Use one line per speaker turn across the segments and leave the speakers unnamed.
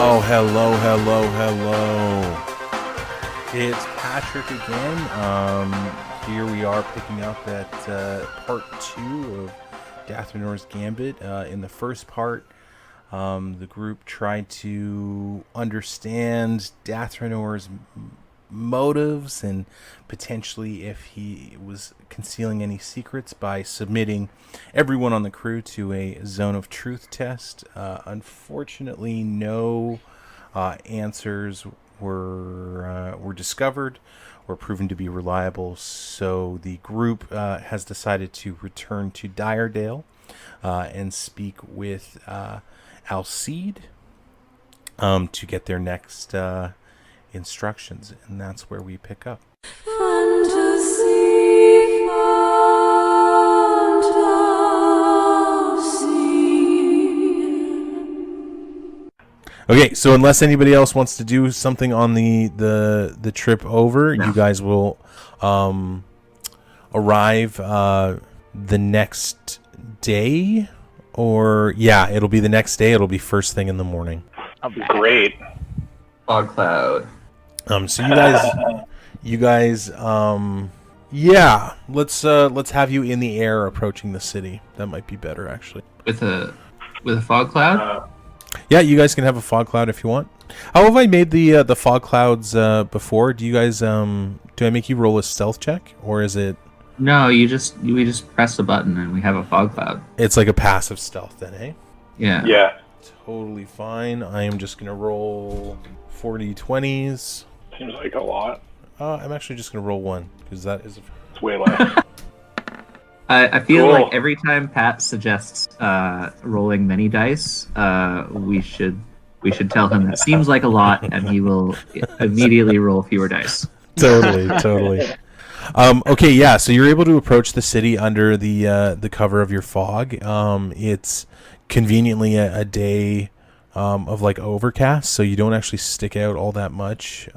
Oh, hello. It's Patrick again. Here we are picking up at part 2 of Dathranor's Gambit. In the first part, the group tried to understand Dathranor's motives and potentially if he was concealing any secrets by submitting everyone on the crew to a zone of truth test. Unfortunately, no answers were discovered or proven to be reliable, so the group has decided to return to Diredale and speak with Alcide to get their next instructions, and that's where we pick up. Okay, so unless anybody else wants to do something on the trip over, no. You guys will arrive the next day, or it'll be the next day. It'll be first thing in the morning.
That'll be great.
Fog cloud.
So you guys, let's have you in the air approaching the city. That might be better, actually.
With a fog cloud?
Yeah, you guys can have a fog cloud if you want. How have I made the fog clouds before? Do you guys do I make you roll a stealth check, or is it?
No, we just press a button and we have a fog cloud.
It's like a passive stealth then, eh?
Yeah.
Yeah.
Totally fine. I am just gonna roll 40 20s.
Seems like a lot.
I'm actually just gonna roll 1 because that is
it's way less.
I feel like every time Pat suggests rolling many dice, we should tell him that seems like a lot, and he will immediately roll fewer dice.
Totally. Okay, yeah. So you're able to approach the city under the cover of your fog. It's conveniently a day of like overcast, so you don't actually stick out all that much,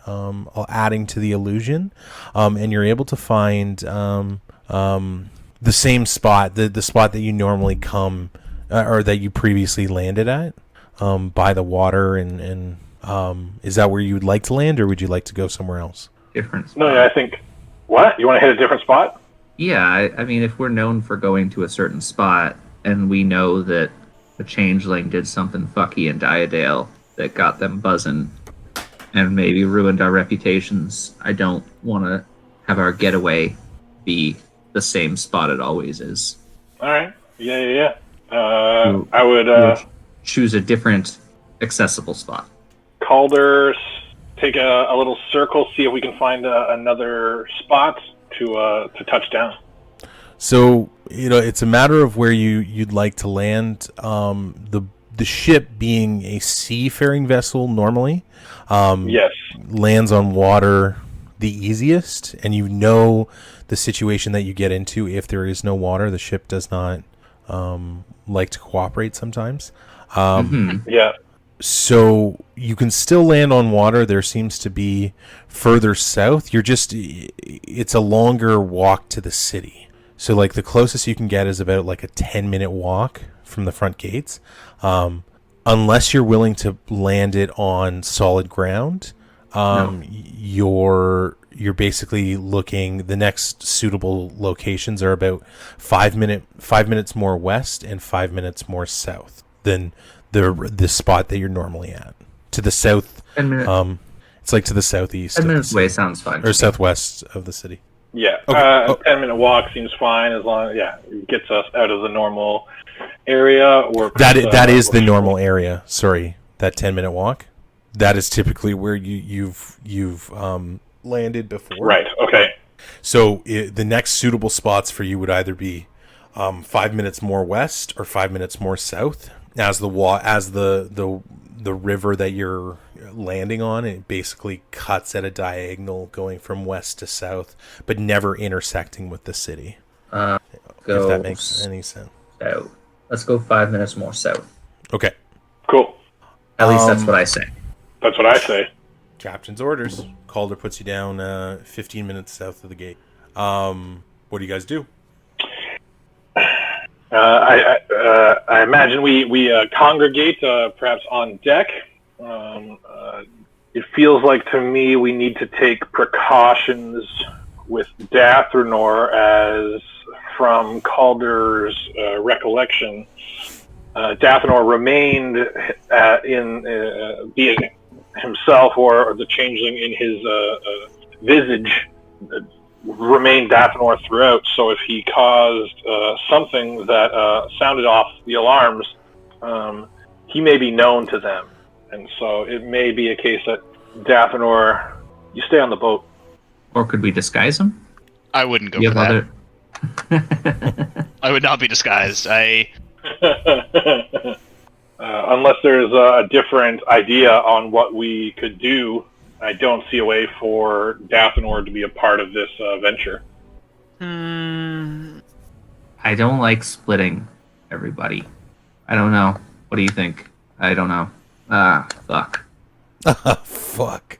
adding to the illusion. And you're able to find the same spot, the spot that you normally come or that you previously landed at, by the water. And is that where you would like to land, or would you like to go somewhere else?
Different spot.
No, yeah, I think. What? You want to hit a different spot?
Yeah, I mean, if we're known for going to a certain spot, and we know that the Changeling did something fucky in Diredale that got them buzzing and maybe ruined our reputations, I don't want to have our getaway be the same spot it always is.
All right. Yeah. I would
choose a different accessible spot.
Calder, take a little circle, see if we can find another spot to touch down.
So, it's a matter of where you'd like to land. The ship being a seafaring vessel normally,
yes, lands
on water the easiest, and the situation that you get into if there is no water. The ship does not like to cooperate sometimes.
Yeah.
So you can still land on water. There seems to be further south. It's a longer walk to the city. So like the closest you can get is about like a 10-minute walk from the front gates. Unless you're willing to land it on solid ground, no. You're basically looking. The next suitable locations are about 5 minutes more west and 5 minutes more south than the spot that you're normally at. To the south,
10 minutes.
It's like to the southeast.
10 minutes away sounds fine.
Or southwest of the city.
Yeah,
okay.
10-minute walk seems fine as long as it gets us out of the normal area. Or
that is the normal area. Sorry, that 10-minute walk. That is typically where you've landed before.
Right. Okay.
So the next suitable spots for you would either be 5 minutes more west or 5 minutes more south. As the river that you're landing on, it basically cuts at a diagonal going from west to south, but never intersecting with the city. If that makes any sense.
South. Let's go 5 minutes more south.
Okay.
Cool.
At least that's what I say.
That's what I say.
Captain's orders. Calder puts you down 15 minutes south of the gate. What do you guys do?
I imagine we congregate perhaps on deck. It feels like to me we need to take precautions with Dathranor, as from Calder's recollection, Dathranor remained be it himself or the changeling in his visage, remained Dathranor throughout. So if he caused something that sounded off the alarms, he may be known to them. And so it may be a case that Dathranor, you stay on the boat.
Or could we disguise him?
I wouldn't go for that. I would not be disguised.
Unless there's a different idea on what we could do, I don't see a way for Dathranor to be a part of this venture.
I don't like splitting everybody. I don't know. What do you think? I don't know. Fuck.
Fuck.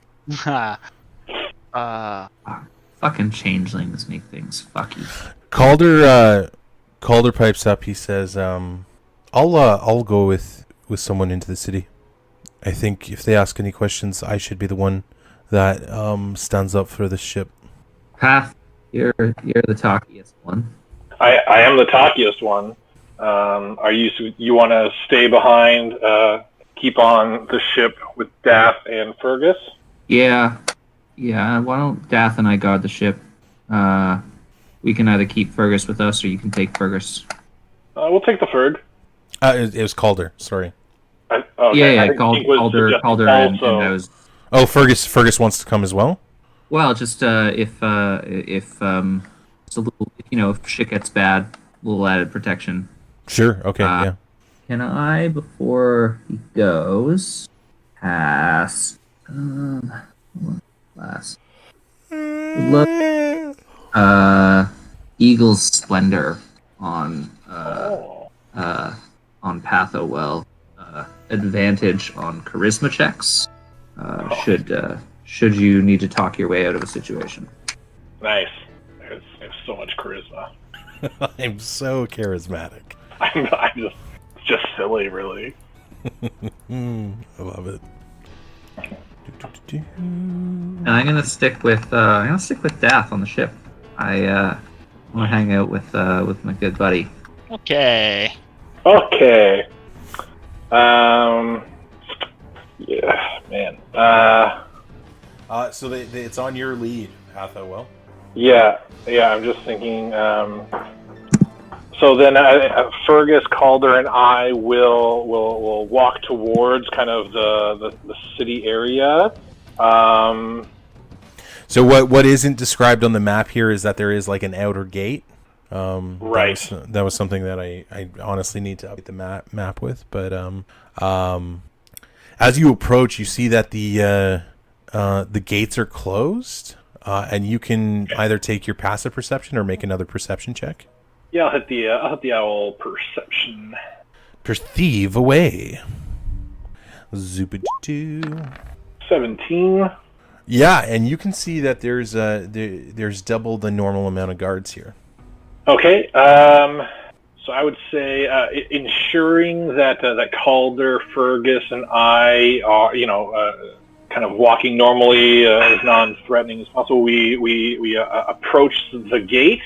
Fucking changelings make things fucky.
Calder pipes up. He says, I'll go with someone into the city. I think if they ask any questions, I should be the one that stands up for the ship.
Path, you're the talkiest one.
I am the talkiest one. Are you want to stay behind, keep on the ship with Dath and Fergus?
Yeah. Why don't Dath and I guard the ship? We can either keep Fergus with us, or you can take Fergus.
We'll take the Ferg.
It was Calder. Sorry.
Okay. Calder, and I was.
Oh, Fergus wants to come as well.
Well, just if it's a little, if shit gets bad, a little added protection.
Sure. Okay. Yeah.
Can I, before he goes, pass? Last. Look. Eagle's Splendor on Pathowell. Advantage on charisma checks. Should you need to talk your way out of a situation.
Nice. There's so much charisma.
I'm so charismatic.
I'm just silly, really.
I love it.
And I'm gonna stick with Dath on the ship. I want to hang out with my good buddy.
Okay.
Yeah, man.
So it's on your lead, Pathowell.
Yeah. I'm just thinking. So then, Fergus, Calder, and I will walk towards kind of the city area.
So what isn't described on the map here is that there is like an outer gate.
Right.
That was something that I honestly need to update the map with. But as you approach, you see that the gates are closed, and you can either take your passive perception or make another perception check.
Yeah, I'll hit the owl perception.
Perceive away. Zoop-a-doo.
17.
Yeah, and you can see that there's double the normal amount of guards here.
Okay. So I would say ensuring that Calder, Fergus, and I are, kind of walking normally, as non-threatening as possible. We approach the gate,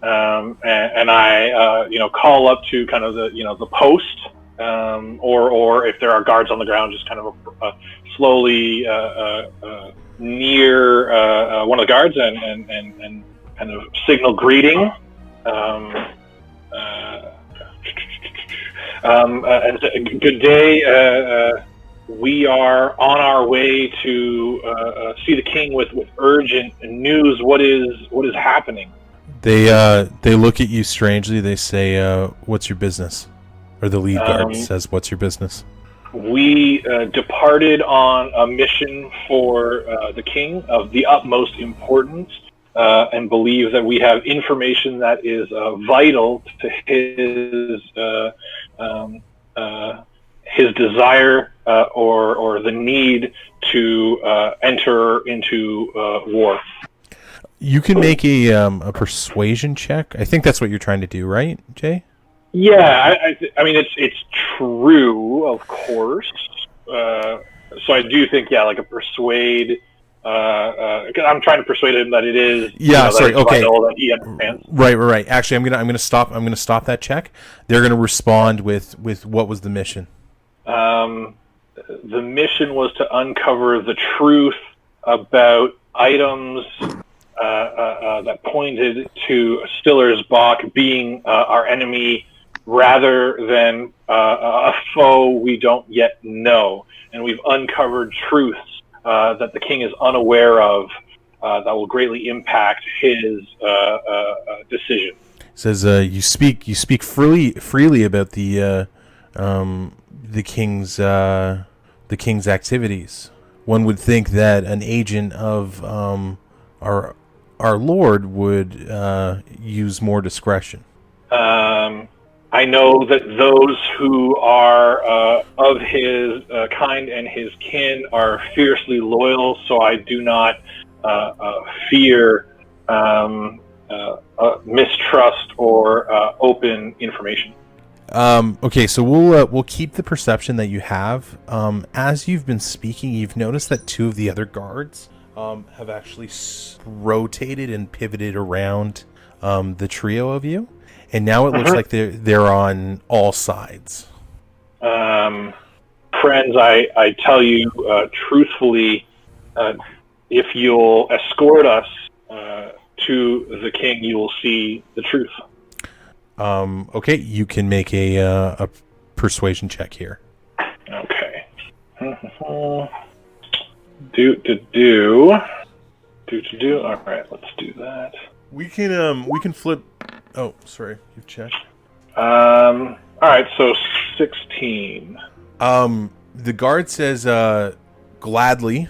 and I call up to kind of the post, or if there are guards on the ground, just kind of slowly near one of the guards and kind of signal greeting. And good day. We are on our way to see the king with urgent news. What is happening?
They look at you strangely. They say, "What's your business?" Or the lead guard says, "What's your business?"
We departed on a mission for the king of the utmost importance, and believe that we have information that is vital to his desire or the need to enter into war.
You can make a persuasion check. I think that's what you're trying to do, right, Jay?
Yeah, I mean, it's true, of course. So I do think, yeah, like a persuade. 'Cause I'm trying to persuade him that it is.
Yeah, sorry.
That it's
Okay.
vital, that he understands.
Right. Actually, I'm gonna stop that check. They're gonna respond with what was the mission.
The mission was to uncover the truth about items that pointed to Stiller's Bach being our enemy, rather than a foe we don't yet know. And we've uncovered truths that the king is unaware of that will greatly impact his decision.
It says you speak freely about the king's activities. One would think that an agent of our Lord would use more discretion.
I know that those who are of his kind and his kin are fiercely loyal, so I do not fear mistrust or open information.
Okay, so we'll keep the perception that you have. As you've been speaking, you've noticed that two of the other guards have actually rotated and pivoted around the trio of you. And now it looks like they're on all sides.
Friends, I tell you truthfully, if you'll escort us to the king, you will see the truth.
Okay, you can make a persuasion check here.
Okay. Do. All right, let's do that.
We can flip. Oh, sorry, you've checked.
All right, so 16.
The guard says, gladly.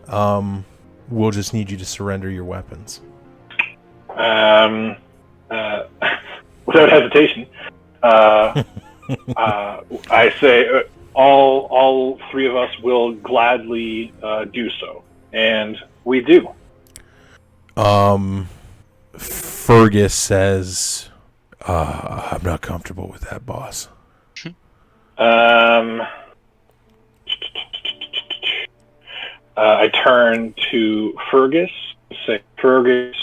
We'll just need you to surrender your weapons.
Without hesitation, I say all three of us will gladly do so, and we do.
Fergus says, I'm not comfortable with that, boss.
I turn to Fergus and say, Fergus,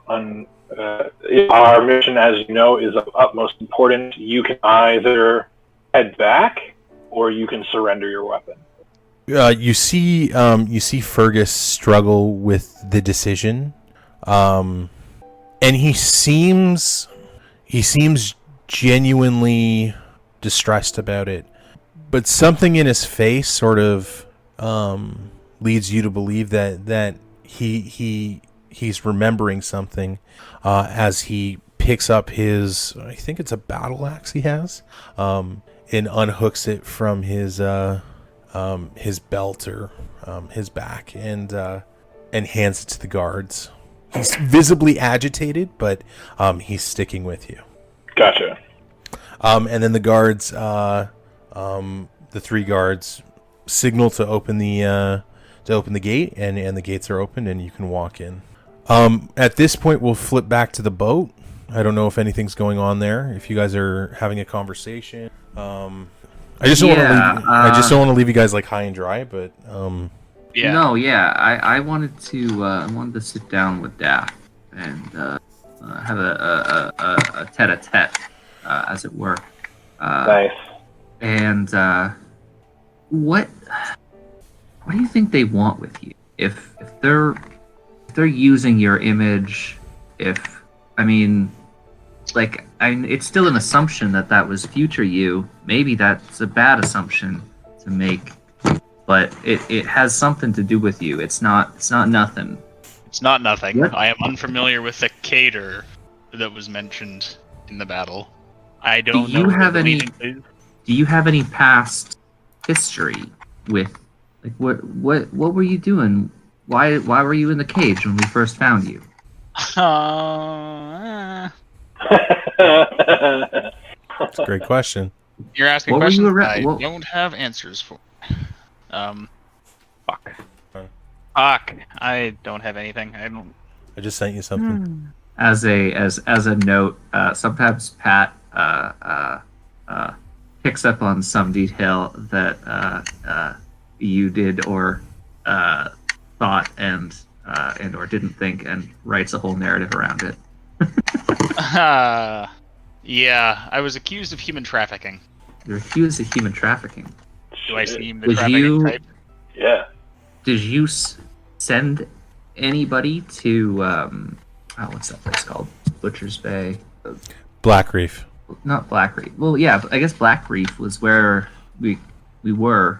our mission, as you know, is of utmost importance. You can either head back, or you can surrender your weapon.
You see Fergus struggle with the decision, and he seems genuinely distressed about it. But something in his face sort of leads you to believe that he's remembering something as he picks up his, I think it's a battle axe he has, and unhooks it from his belt or his back and hands it to the guards. He's visibly agitated, but he's sticking with you.
Gotcha.
And then the guards, the three guards, signal to open the gate, and the gates are opened, and you can walk in. At this point, we'll flip back to the boat. I don't know if anything's going on there. If you guys are having a conversation, I just don't want to leave you guys like high and dry. But
yeah.
No, yeah, I wanted to sit down with Dath and have a tete-a-tete, as it were.
Nice.
And what do you think they want with you? If they're using your image, it's still an assumption that was future you. Maybe that's a bad assumption to make, but it has something to do with you. It's not nothing.
It's not nothing.
What?
I am unfamiliar with the cater that was mentioned in the battle. I don't know.
Do you have any past history with, like, what were you doing? Why were you in the cage when we first found you?
That's a great question.
You're asking
What were
questions
you
I don't have answers for. Fuck. I don't have anything.
I just sent you something.
As a note, sometimes Pat picks up on some detail that you did or thought and or didn't think, and writes a whole narrative around it.
Yeah, I was accused of human trafficking.
You're accused of human trafficking.
Do I seem the
Would
trafficking
you-
type?
Yeah.
Did you send anybody to what's that place called? Butcher's Bay.
Black Reef.
Not Black Reef. Well, yeah, I guess Black Reef was where we were.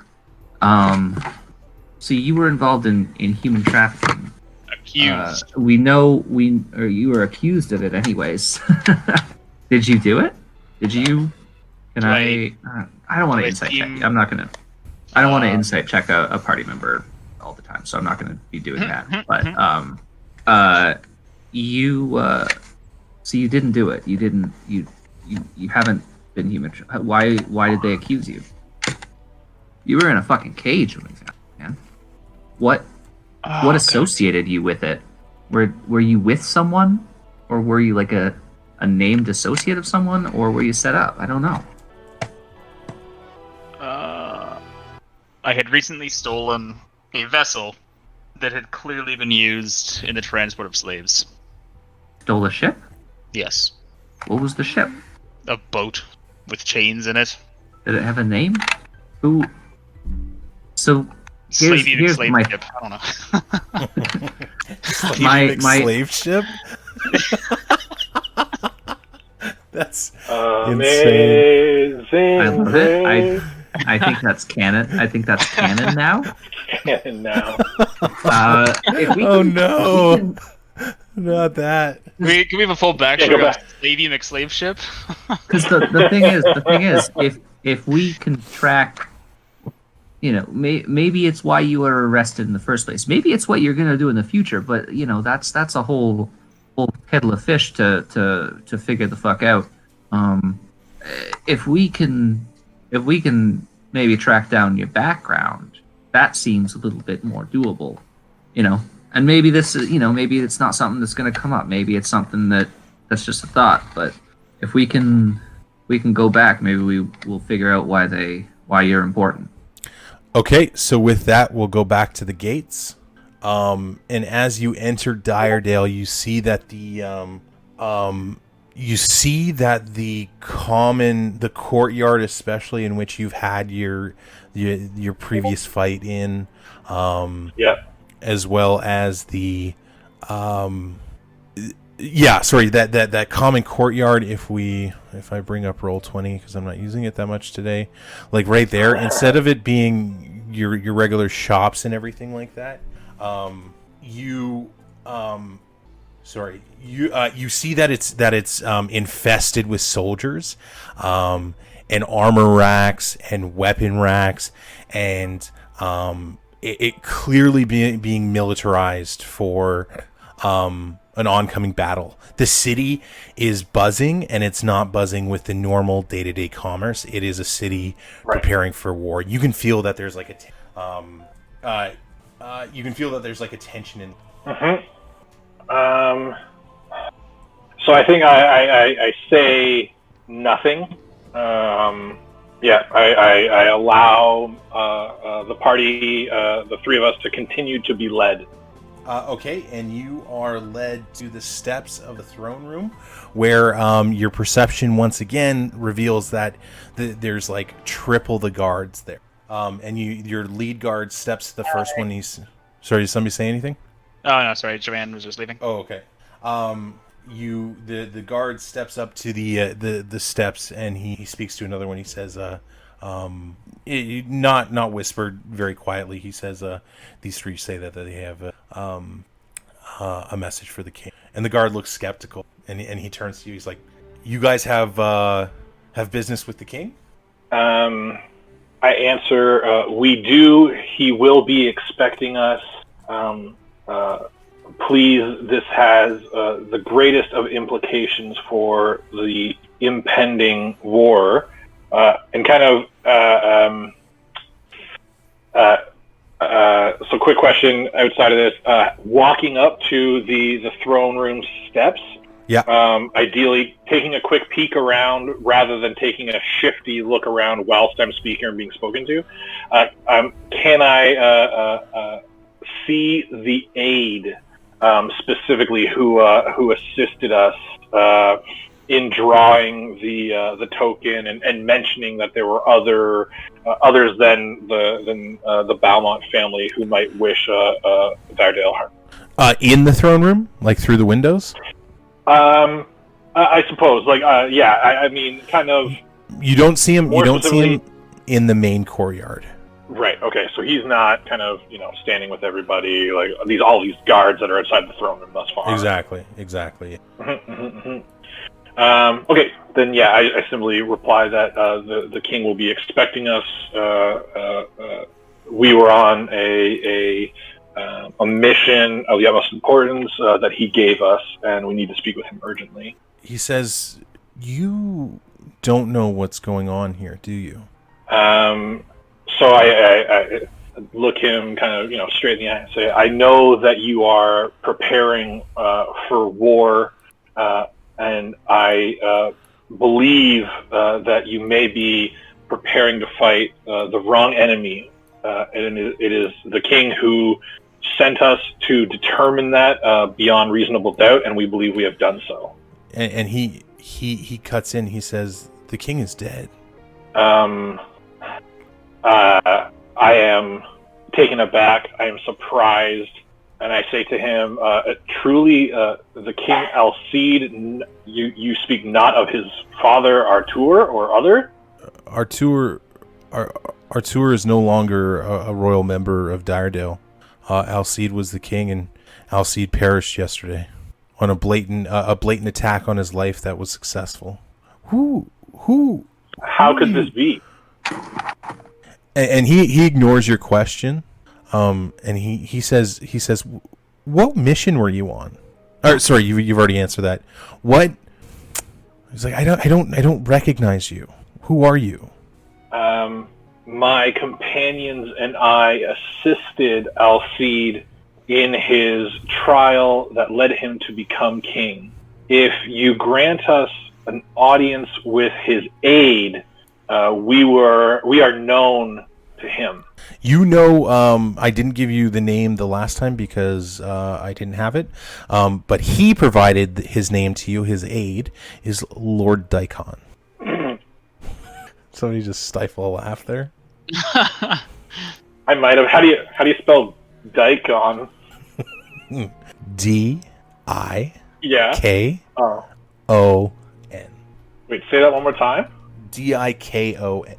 So you were involved in human trafficking.
Accused.
We know or you were accused of it anyways. Did you do it? Did you? Can I don't want to insight check. I'm not gonna. I don't want to insight check a party member all the time, so I'm not gonna be doing that. But so you didn't do it. You didn't. You haven't been human. Why did they accuse you? You were in a fucking cage when we found you, man. What associated you with it? Were you with someone, or were you like a named associate of someone, or were you set up? I don't know.
I had recently stolen a vessel that had clearly been used in the transport of slaves.
Stole a ship?
Yes.
What was the ship?
A boat with chains in it.
Did it have a name? Who? So
Slavey
here's
slave
my
ship. I don't know.
Slave slave ship? That's
amazing.
I love it. I think that's canon. I think that's canon now.
Canon now.
Oh
no! Not that.
Can we have a full backstory of Slavey McSlave ship?
Because the thing is, if we can track, maybe it's why you were arrested in the first place. Maybe it's what you're gonna do in the future. But that's a whole kettle of fish to figure the fuck out. If we can maybe track down your background, that seems a little bit more doable, And maybe this is, maybe it's not something that's going to come up. Maybe it's something that's just a thought. But if we can go back, maybe we'll figure out why you're important.
Okay, so with that, we'll go back to the gates. And as you enter Diredale, you see that the courtyard, especially in which you've had your previous fight in, as well as the that common courtyard. If I bring up Roll20, because I'm not using it that much today, like right there, instead of it being your regular shops and everything like that, you see that it's infested with soldiers, and armor racks and weapon racks, and it clearly being militarized for an oncoming battle. The city is buzzing, and it's not buzzing with the normal day-to-day commerce. It is a city preparing for war. You can feel that there's like a tension in.
So I think I say nothing. I allow the party, the three of us, to continue to be led.
Okay, and you are led to the steps of the throne room, where your perception once again reveals that there's like triple the guards there. And your lead guard steps to the first one. Sorry, did somebody say anything?
Oh no, sorry, Joanne was just leaving.
Oh, okay. The guard steps up to the steps, and he speaks to another one. He says, not whispered, very quietly. He says, these three say that they have a message for the king. And the guard looks skeptical, and he turns to you. He's like, "You guys have business with the king?"
I answer, "We do. He will be expecting us. Please, this has the greatest of implications for the impending war." And kind of, so quick question outside of this, walking up to the throne room steps,
Yeah.
Ideally, taking a quick peek around rather than taking a shifty look around whilst I'm speaking or being spoken to. Can I see the aide specifically who assisted us in drawing the token and mentioning that there were others than the Balmont family who might wish Diredale harm?
In the throne room, like through the windows.
I suppose, I mean, kind of.
You don't see him. You don't see him in the main courtyard.
Right. Okay. So he's not kind of standing with everybody like all these guards that are outside the throne room thus far.
Exactly.
Okay. Then I simply reply that the king will be expecting us. We were on a mission of the utmost importance that he gave us, and we need to speak with him urgently.
He says, "You don't know what's going on here, do you?"
So I look him kind of straight in the eye and say, "I know that you are preparing for war, and I believe that you may be preparing to fight the wrong enemy, and it is the king who sent us to determine that beyond reasonable doubt, and we believe we have done so."
And he cuts in. He says, "The king is dead."
I am taken aback. I am surprised, and I say to him, "Truly, the king Alcide. You speak not of his father Artur or other?"
Artur is no longer a royal member of Diredale. Alcide was the king, and Alcide perished yesterday on a blatant attack on his life that was successful.
How could this be?
And he ignores your question, and he says, "What mission were you on?" Or sorry, you've already answered that. What? He's like, I don't recognize you. Who are you?
My companions and I assisted Alcide in his trial that led him to become king. If you grant us an audience with his aide, we are known to him.
I didn't give you the name the last time because I didn't have it, but he provided his name to you. His aide is Lord Daikon. Somebody just stifle a laugh there.
I might have. How do you spell Daikon?
D-I-K-O-N.
Wait, say that one more time.
D-I-K-O-N.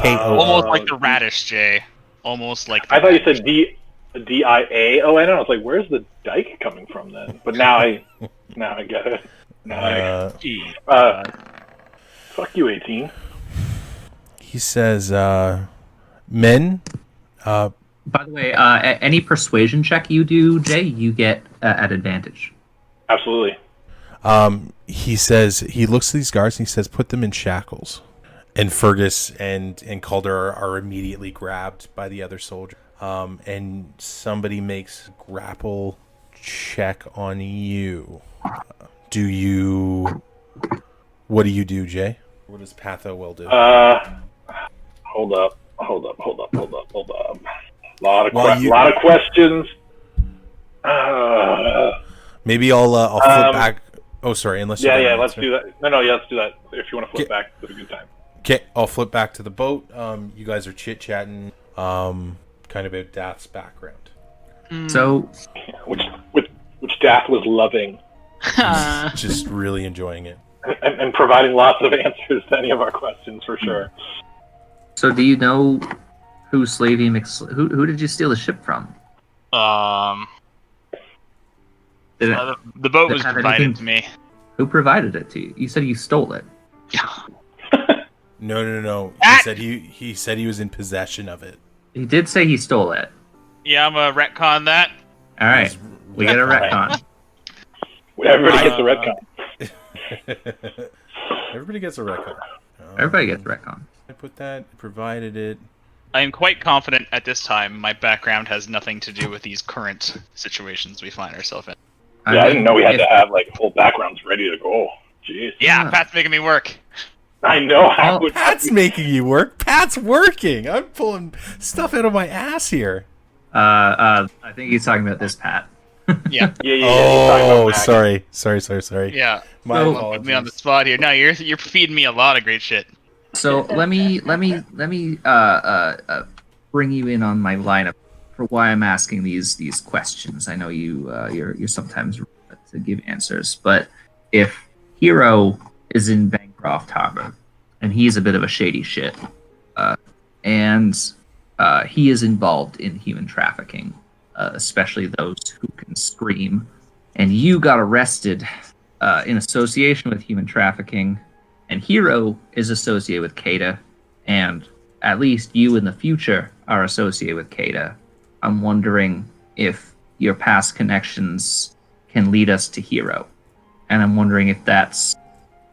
Almost like the radish, Jay. Almost like.
I thought you said D-I-A-O-N. I was like, where's the dike coming from then? But now I get it. Fuck you, 18.
He says, men.
By the way, any persuasion check you do, Jay, you get at advantage.
Absolutely.
He says, he looks at these guards and he says, "Put them in shackles." And Fergus and Calder are immediately grabbed by the other soldier. And somebody makes a grapple check on you. What do you do, Jay? What does Patho will do?
Hold up. Lot of questions.
Maybe I'll flip back. Oh, sorry. Unless you
let's do that. No, let's do that. If you want to flip back, it's a good time.
Okay, I'll flip back to the boat. You guys are chit-chatting, kind of about Dath's background.
So,
which Dath was loving.
Just really enjoying it.
And providing lots of answers to any of our questions, for sure.
So do you know who Slavey who did you steal the ship from?
The boat was provided to me.
Who provided it to you? You said you stole it.
Yeah.
No. He said he was in possession of it.
He did say he stole it.
Yeah, I'm a retcon that.
All right, we get a retcon.
Everybody gets a retcon.
Everybody gets a retcon.
Everybody gets a retcon.
I provided it.
I am quite confident at this time my background has nothing to do with these current situations we find ourselves in.
I didn't know we had to have like full backgrounds ready to go. Jeez.
Yeah, Pat's making me work.
I know.
Pat's making you work. Pat's working. I'm pulling stuff out of my ass here.
I think he's talking about this Pat.
Yeah.
Oh, sorry.
Yeah.
My
Don't
apologies.
put me on the spot here. No, you're feeding me a lot of great shit.
So let me bring you in on my lineup for why I'm asking these questions. I know you're sometimes to give answers, but if Hero is in Bancroft Harbor and he's a bit of a shady shit, and he is involved in human trafficking, especially those who can scream, and you got arrested in association with human trafficking, and Hero is associated with Kata, and at least you in the future are associated with Kata. I'm wondering if your past connections can lead us to Hero, and I'm wondering if that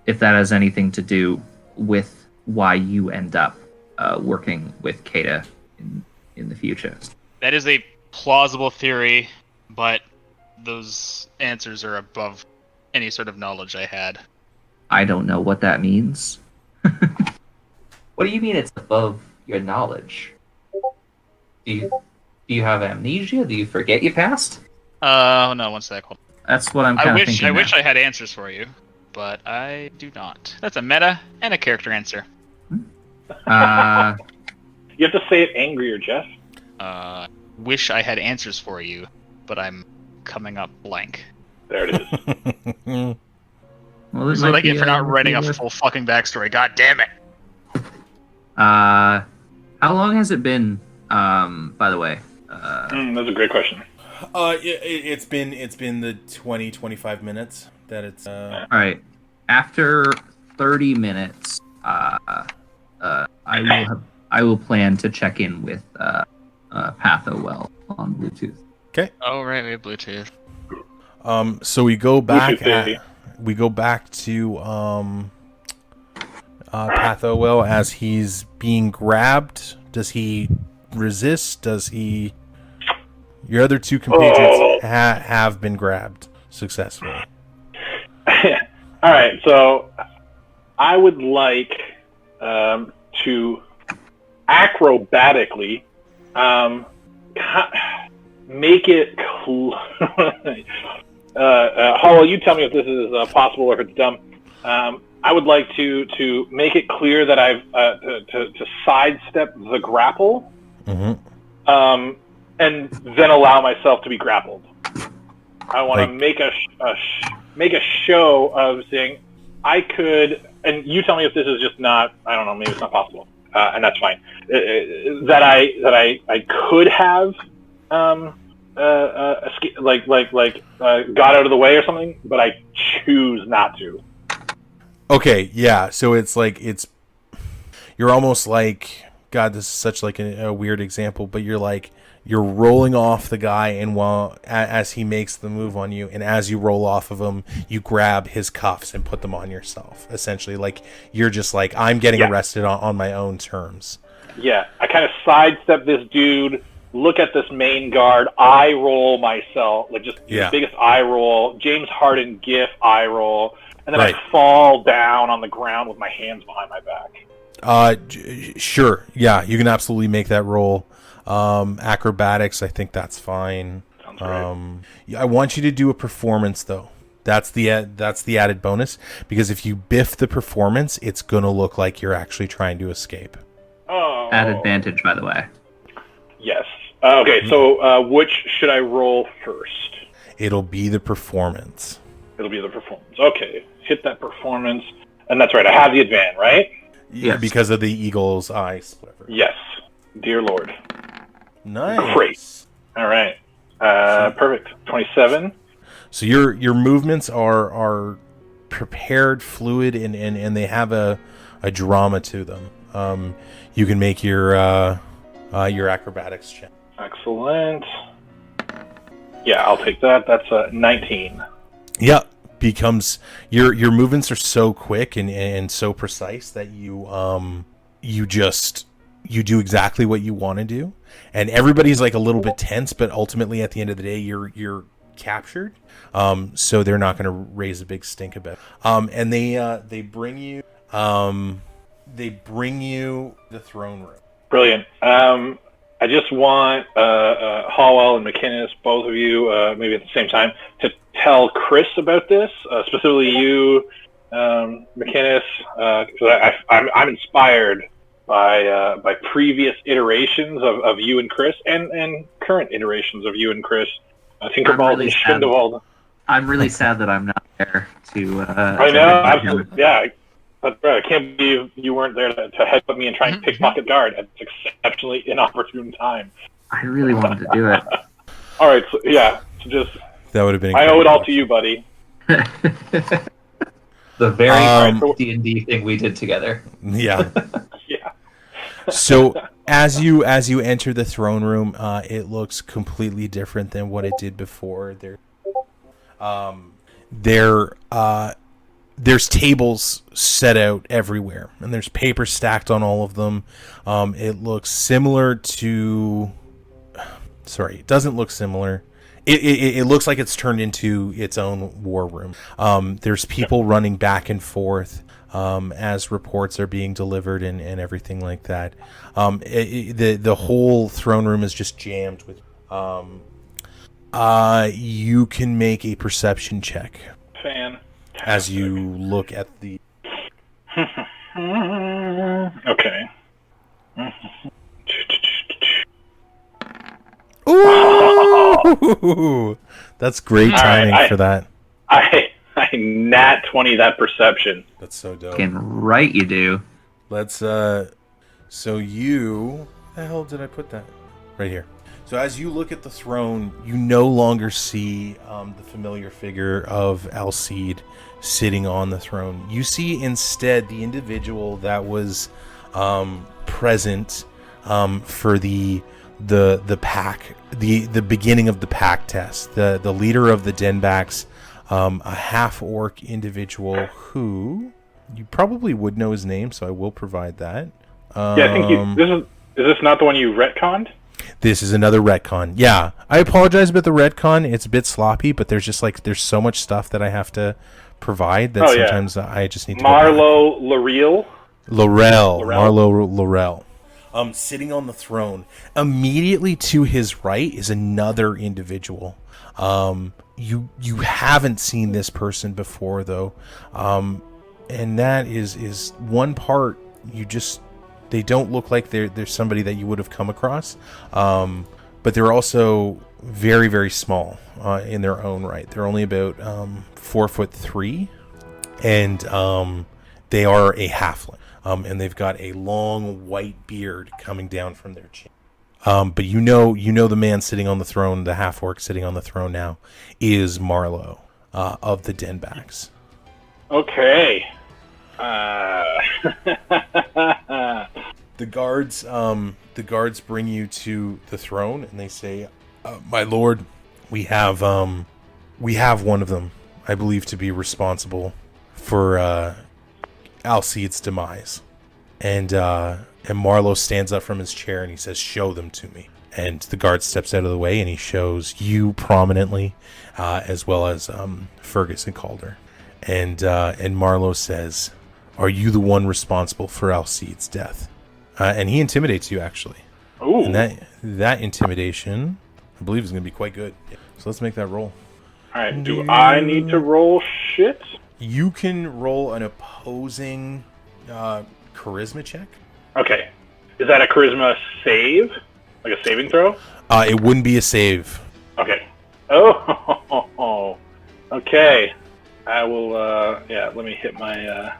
has anything to do with why you end up working with Kata in the future.
That is a plausible theory, but those answers are above any sort of knowledge I had.
I don't know what that means. What do you mean it's above your knowledge? Do you have amnesia? Do you forget your past?
No, one sec. Hold on.
That's what I'm kind of thinking.
I wish I had answers for you, but I do not. That's a meta and a character answer.
You have to say it angrier, Jeff.
Wish I had answers for you, but I'm coming up blank.
There it is.
Well,
This is what I get for not writing a full fucking backstory. God damn it!
How long has it been? By the way,
That's a great question.
It's been the 20-25 minutes that it's.
all right. After 30 minutes, I will plan to check in with Pathowell on Bluetooth.
Okay.
Oh right, we have Bluetooth.
So we go back.
Bluetooth, baby.
We go back to Pathowell as he's being grabbed. Does he resist? Does he? Your other two compatriots have been grabbed successfully.
All right, so I would like to acrobatically make it Hollow, you tell me if this is possible or if it's dumb. I would like to make it clear that I've to sidestep the grapple, and then allow myself to be grappled. I want to make a show of saying I could, and you tell me if this is just not. I don't know. Maybe it's not possible, and that's fine. That I could have got out of the way or something, but I choose not to.
Okay, yeah. So it's like you're almost like, God, this is such like a weird example, but you're rolling off the guy, and while as he makes the move on you, and as you roll off of him, you grab his cuffs and put them on yourself. Essentially, like you're just like, I'm getting arrested on my own terms. Yeah,
I kind of sidestep this dude. Look at this main guard. Eye roll myself, like just the biggest eye roll. James Harden gif eye roll, and then I fall down on the ground with my hands behind my back.
Sure. Yeah, you can absolutely make that roll. Acrobatics, I think that's fine.
Sounds great.
I want you to do a performance though. That's the added bonus, because if you biff the performance, it's gonna look like you're actually trying to escape.
Oh.
At advantage, by the way.
Yes. Okay, so which should I roll first?
It'll be the performance.
It'll be the performance. Okay, hit that performance. And that's right, I have the advan, right?
Yeah, because of the eagle's eye splitter.
Yes. Dear Lord.
Nice.
Great. All right. Perfect. 27.
So your movements are prepared, fluid, and they have a drama to them. You can make your acrobatics check.
Excellent. Yeah, I'll take that. That's a 19.
Yeah, becomes your movements are so quick and so precise that you do exactly what you want to do, and everybody's like a little bit tense, but ultimately at the end of the day, you're captured, so they're not going to raise a big stink about it. And they bring you the throne room.
Brilliant. I just want Hallwell and McInnes, both of you, maybe at the same time, to tell Chris about this, specifically you, McInnes, because I'm inspired by previous iterations of you and Chris, and current iterations of you and Chris. Tinkerbell and Schindewald.
I'm really sad that I'm not there to.
I know, absolutely. Yeah, that's right. I can't believe you weren't there to headbutt me and try and pickpocket guard at an exceptionally inopportune time.
I really wanted to do it.
All right, so just
that would have been.
I owe it all to you, buddy.
The very D&D thing we did together.
Yeah.
Yeah.
So as you enter the throne room, it looks completely different than what it did before. There's tables set out everywhere, and there's paper stacked on all of them. It looks similar to... Sorry, it doesn't look similar. It looks like it's turned into its own war room. There's people running back and forth as reports are being delivered and everything like that. The whole throne room is just jammed with... you can make a perception check.
Fan.
As you look at the...
Okay.
Ooh! That's great timing for that.
I nat 20 that perception.
That's so dope.
Fucking right you do.
Let's, so you... Where the hell did I put that? Right here. So as you look at the throne, you no longer see the familiar figure of Alcide sitting on the throne. You see instead the individual that was present for the pack, the beginning of the pack test. The leader of the Denbacks, a half-orc individual who you probably would know his name, so I will provide that.
Yeah, I think is this not the one you retconned?
This is another retcon. Yeah, I apologize about the retcon. It's a bit sloppy, but there's so much stuff that I have to provide that sometimes I just need to.
Marlo Laurel.
Marlo Laurel. Sitting on the throne. Immediately to his right is another individual. You haven't seen this person before though, and that is one part you just. They don't look like they're somebody that you would have come across, but they're also very, very small in their own right. They're only about 4'3", and they are a halfling, and they've got a long white beard coming down from their chin. But you know the man sitting on the throne, the half orc sitting on the throne now, is Marlo of the Denbacks.
Okay.
The guards bring you to the throne, and they say, "My lord, we have one of them, I believe, to be responsible for Alcide's demise." And Marlo stands up from his chair and he says, "Show them to me." And the guard steps out of the way and he shows you prominently, as well as Fergus and Calder. And Marlo says, "Are you the one responsible for Alcide's death?" And he intimidates you, actually.
Ooh.
And that intimidation, I believe, is going to be quite good. So let's make that roll.
All right. Do I need to roll shit?
You can roll an opposing charisma check.
Okay. Is that a charisma save? Like a saving throw?
It wouldn't be a save.
Okay. Oh. Okay. I will. Let me hit my.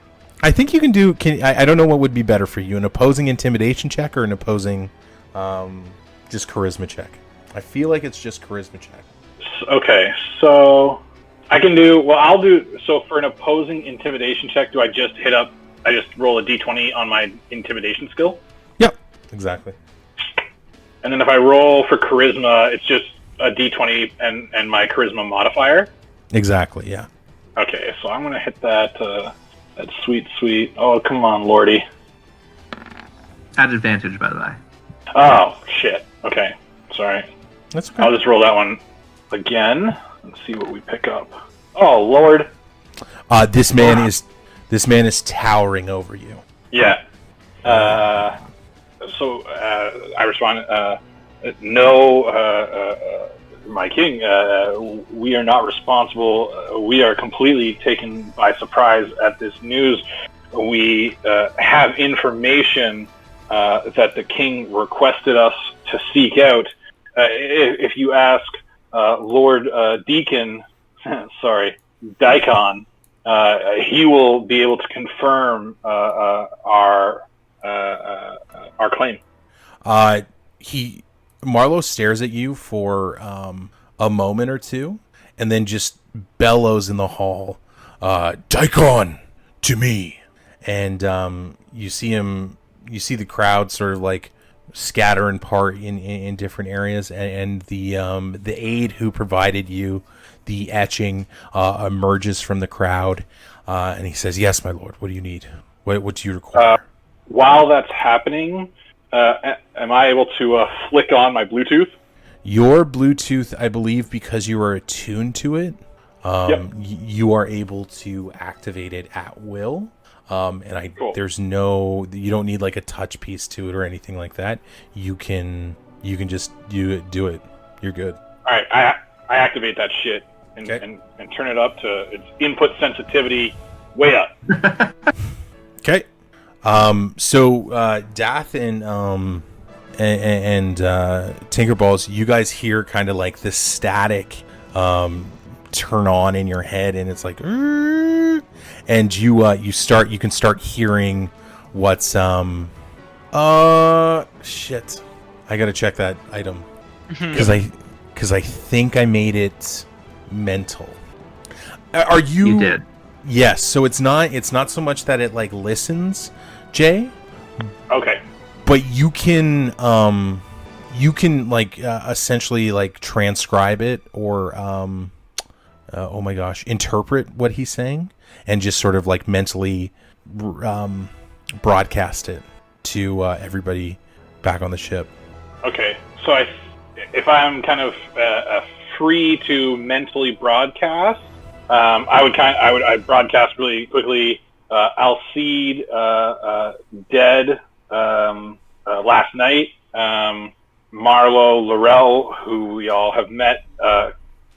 I think you can do. I don't know what would be better for you: an opposing intimidation check or an opposing, just charisma check. I feel like it's just charisma check.
Okay, so I can do. Well, I'll do. So for an opposing intimidation check, do I just hit up? I just roll a d20 on my intimidation skill.
Yep, exactly.
And then if I roll for charisma, it's just a d20 and my charisma modifier.
Exactly. Yeah.
Okay, so I'm gonna hit that. That sweet. Oh, come on, Lordy.
At advantage, by the way.
Oh, shit. Okay. Sorry.
That's okay.
I'll just roll that one again. and see what we pick up. Oh Lord!
This man is towering over you.
Yeah. So I respond, no, my king, we are not responsible. We are completely taken by surprise at this news. We have information that the king requested us to seek out. If you ask Lord Deacon, sorry, Daikon, he will be able to confirm our claim.
Marlowe stares at you for a moment or two, and then just bellows in the hall, "Daikon, to me!" And you see the crowd sort of like scatter and part in different areas, and the aide who provided you the etching emerges from the crowd, and he says, "Yes, my lord. What do you need? What do you require?"
While that's happening, am I able to flick on my Bluetooth?
Your Bluetooth, I believe, because you are attuned to it,
Yep.
you are able to activate it at will.
Cool.
You don't need like a touch piece to it or anything like that. You can just do it. You're good.
All right, I activate that shit and turn it up to its input sensitivity way up.
Okay. So Dath and Tinkerballs, you guys hear kind of like this static turn on in your head, and it's like, and you can start hearing what's shit. I gotta check that item because I think I made it mental. Are you?
You did.
Yes. So it's not so much that it like listens, Jay.
Okay.
But you can like essentially like transcribe it or oh my gosh, interpret what he's saying and just sort of like mentally broadcast it to everybody back on the ship.
Okay. So if I'm kind of free to mentally broadcast, I'd broadcast really quickly. Alcide dead last night. Marlowe Laurel, who we all have met.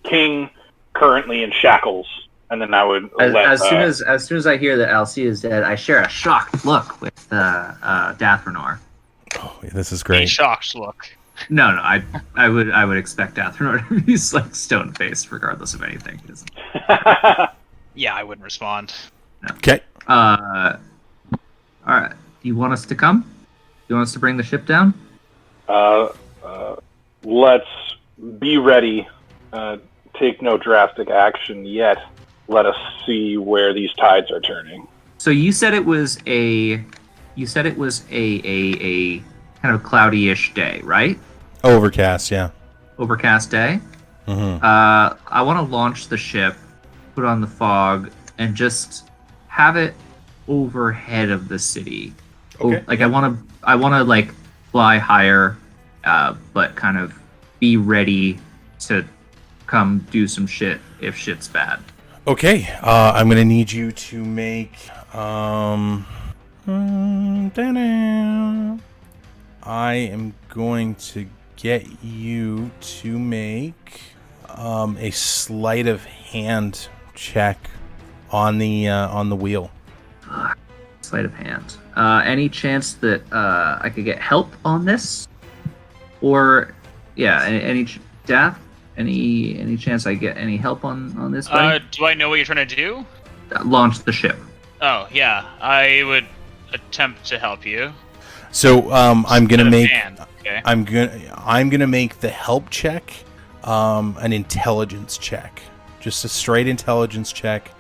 King currently in shackles. And then I would
as soon as I hear that Alcide is dead, I share a shocked look with Dathranor.
Oh, this is
A
great.
shocked look.
No, I would expect Dathranor to be like stone faced regardless of anything. He doesn't.
Yeah, I wouldn't respond.
Okay.
All right. Do you want us to come? Do you want us to bring the ship down?
Let's be ready. Take no drastic action yet. Let us see where these tides are turning.
So you said it was a kind of cloudy-ish day, right?
Overcast, yeah.
Overcast day.
Mm-hmm.
I want to launch the ship, put on the fog, and just have it overhead of the city.
Okay.
Like I want to like fly higher, but kind of be ready to come do some shit if shit's bad.
Okay. I'm gonna need you to make I am going to get you to make a sleight of hand check on the wheel.
Sleight of hand. Any chance that I could get help on this? Or, yeah, any Dath? Any chance I get any help on this? Buddy?
Do I know what you're trying to do?
Launch the ship.
Oh, yeah. I would attempt to help you.
So I'm gonna make
Okay.
I'm gonna make the help check an intelligence check, just a straight intelligence check,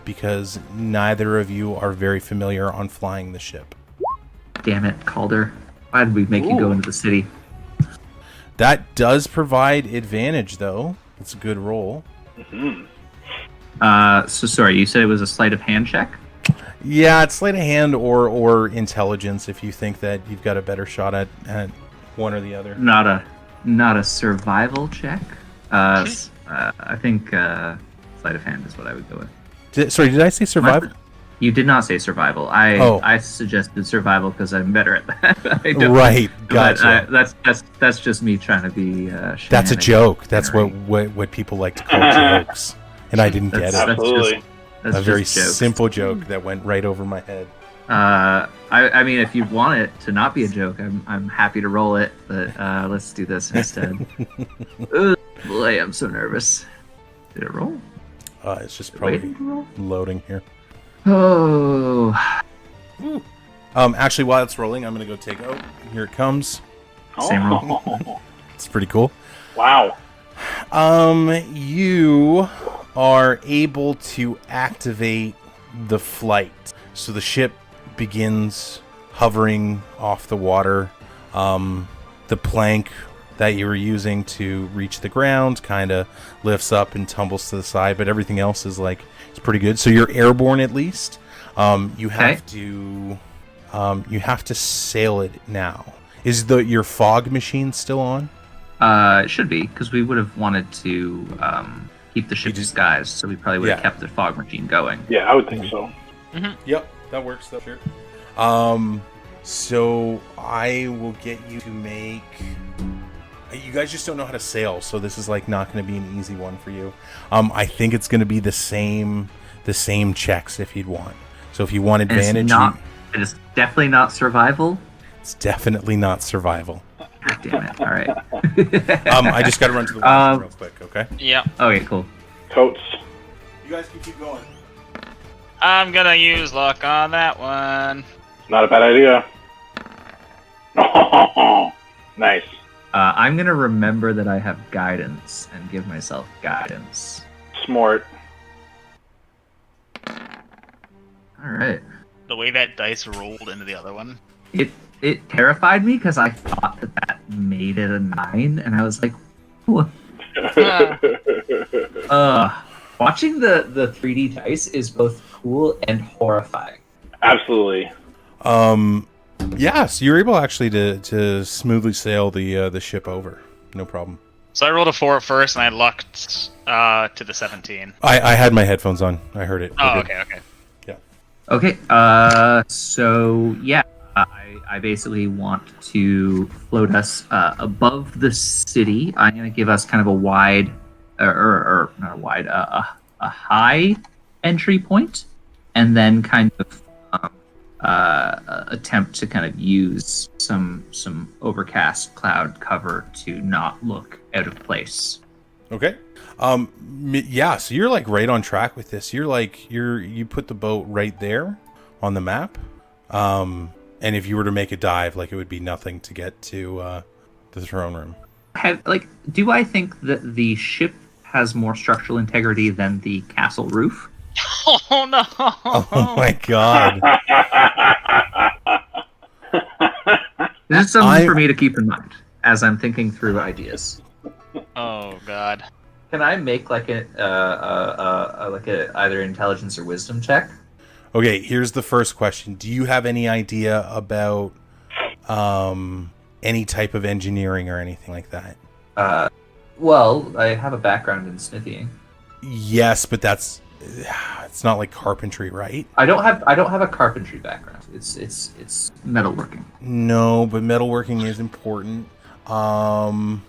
because neither of you are very familiar on flying the ship.
Damn it, Calder. Why did we make you go into the city?
That does provide advantage, though. It's a good roll.
Mm-hmm.
So sorry, you said it was a sleight of hand check?
Yeah, it's sleight of hand or intelligence if you think that you've got a better shot at one or the other.
Not a survival check? I think sleight of hand is what I would go with.
Did I say survival?
You did not say survival. I suggested survival because I'm better at that.
Right, gotcha.
That's just me trying to be.
That's a joke. That's what people like to call jokes, and I didn't get it.
Absolutely.
A very simple joke that went right over my head.
I mean, if you want it to not be a joke, I'm happy to roll it, but let's do this instead. Oh, boy, I'm so nervous. Did it roll?
It's just probably loading here.
Oh.
Actually, while it's rolling, I'm gonna go take. Oh, here it comes.
Same roll.
It's pretty cool.
Wow.
You are able to activate the flight, so the ship begins hovering off the water. The plank that you were using to reach the ground kind of lifts up and tumbles to the side, but everything else is it's pretty good. So you're airborne at least. You have to sail it now. Is your fog machine still on?
It should be, because we would have wanted to keep the ship disguised, so we probably would have kept the fog machine going.
Yeah, I would think so.
Mm-hmm. Yep, that works. That's sure. So I will get you to make. You guys just don't know how to sail, so this is not going to be an easy one for you. I think it's going to be the same checks if you'd want. So if you want advantage,
it is definitely not survival.
It's definitely not survival.
God damn it! All right.
I just got to run to the washroom real quick. Okay.
Yeah.
Okay. Cool.
Totes.
You guys can keep going.
I'm gonna use luck on that one.
Not a bad idea. Nice.
I'm gonna remember that I have guidance and give myself guidance.
Smart.
All right.
The way that dice rolled into the other one.
It terrified me because I thought that made it a 9, and I was like, what? Watching the 3D dice is both cool and horrifying.
Absolutely.
Yeah, so you're able actually to smoothly sail the ship over. No problem.
So I rolled a 4 at first, and I lucked to the 17.
I had my headphones on. I heard it.
Oh, okay.
Yeah.
Okay, so yeah, I basically want to float us above the city. I'm going to give us kind of a wide, or not a wide, a high entry point, and then kind of attempt to kind of use some overcast cloud cover to not look out of place.
Okay. Yeah, so you're right on track with this. You put the boat right there on the map. And if you were to make a dive, it would be nothing to get to the throne room.
Do I think that the ship has more structural integrity than the castle roof?
Oh no!
Oh my god!
This is something for me to keep in mind as I'm thinking through ideas.
Oh god!
Can I make either intelligence or wisdom check?
Okay, here's the first question. Do you have any idea about any type of engineering or anything like that?
Well, I have a background in smithying.
Yes, but it's not like carpentry, right?
I don't have a carpentry background. It's metalworking.
No, but metalworking is important. I'll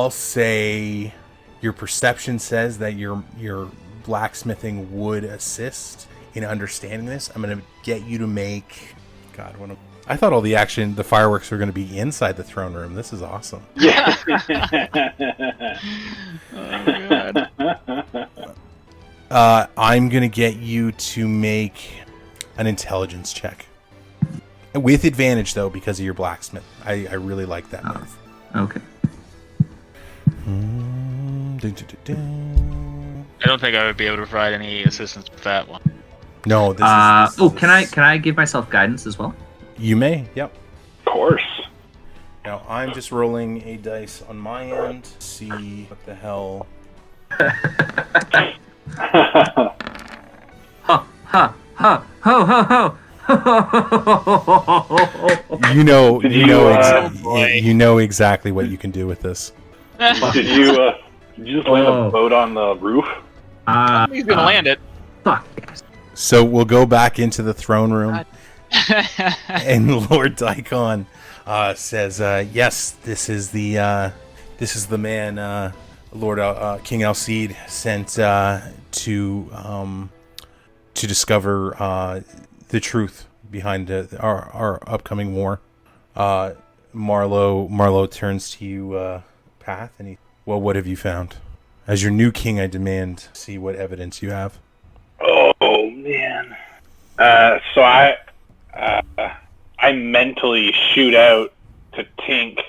say your perception says that your blacksmithing would assist in understanding this. I'm going to get you to make... God, I thought all the fireworks were going to be inside the throne room. This is awesome.
Yeah.
Oh god.
I'm going to get you to make an intelligence check. With advantage, though, because of your blacksmith. I really like that move.
Okay.
I don't think I would be able to provide any assistance with that one.
No, this is...
Can I give myself guidance as well?
You may, yep.
Of course.
Now, I'm just rolling a dice on my end to see what the hell...
Ha, ha, ha, ho, ho, ho.
You know exactly what you can do with this.
Did Did you just land
Oh.
a boat on the roof?
He's gonna land it.
Fuck yes.
So we'll go back into the throne room, and Lord Daikon says, "Yes, this is the man Lord King Alcide sent to discover the truth behind our upcoming war." Marlowe turns to you, Path, and well, what have you found? As your new king, I demand to see what evidence you have.
Oh man. So I mentally shoot out to Tink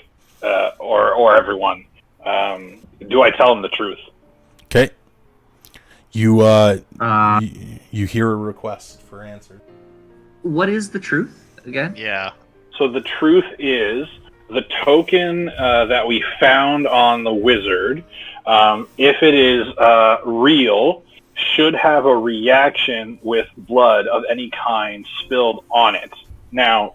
or everyone. Do I tell them the truth?
Okay. You you hear a request for answers.
What is the truth again?
Yeah.
So the truth is the token that we found on the wizard, if it is real, should have a reaction with blood of any kind spilled on it. Now,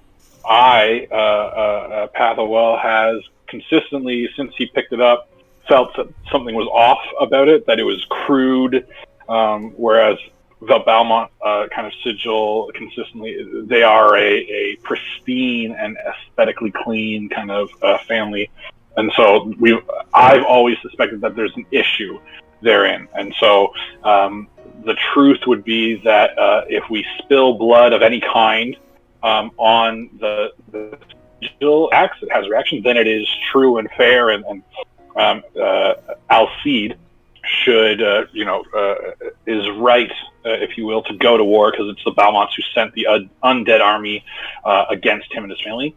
Pathowell has consistently, since he picked it up, felt that something was off about it, that it was crude, whereas the Balmont kind of sigil consistently, they are a pristine and aesthetically clean kind of family. And so I've always suspected that there's an issue therein. And so the truth would be that if we spill blood of any kind on the sigil acts, it has a reaction, then it is true and fair, and Alcide should, is right, if you will, to go to war, because it's the Balmonts who sent the undead army against him and his family.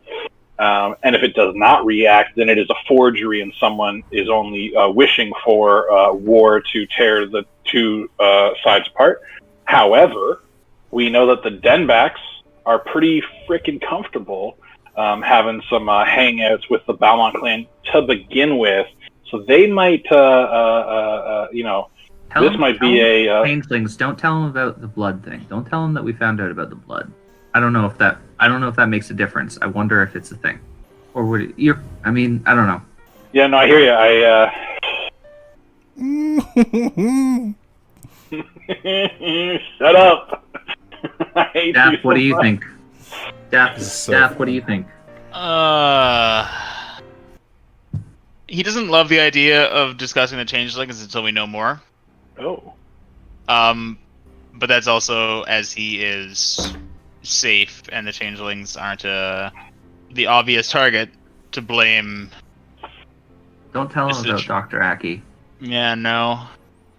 And if it does not react, then it is a forgery, and someone is only wishing for war to tear the two sides apart. However, we know that the Denbacks are pretty freaking comfortable having some hangouts with the Balmont clan to begin with. So they might, this might be a...
Changelings, don't tell them about the blood thing. Don't tell them that we found out about the blood. I don't know if that makes a difference. I wonder if it's a thing. Or would it... I don't know.
Yeah, no, I hear you. Shut up. I hate
Daff,
you so
what do you
much.
think? Daff,
So
what do you think?
He doesn't love the idea of discussing the changelings until we know more.
Oh.
But that's also as he is safe and the changelings aren't the obvious target to blame.
Don't tell
This
them
is
about
tr-
Dr. Aki.
Yeah, no.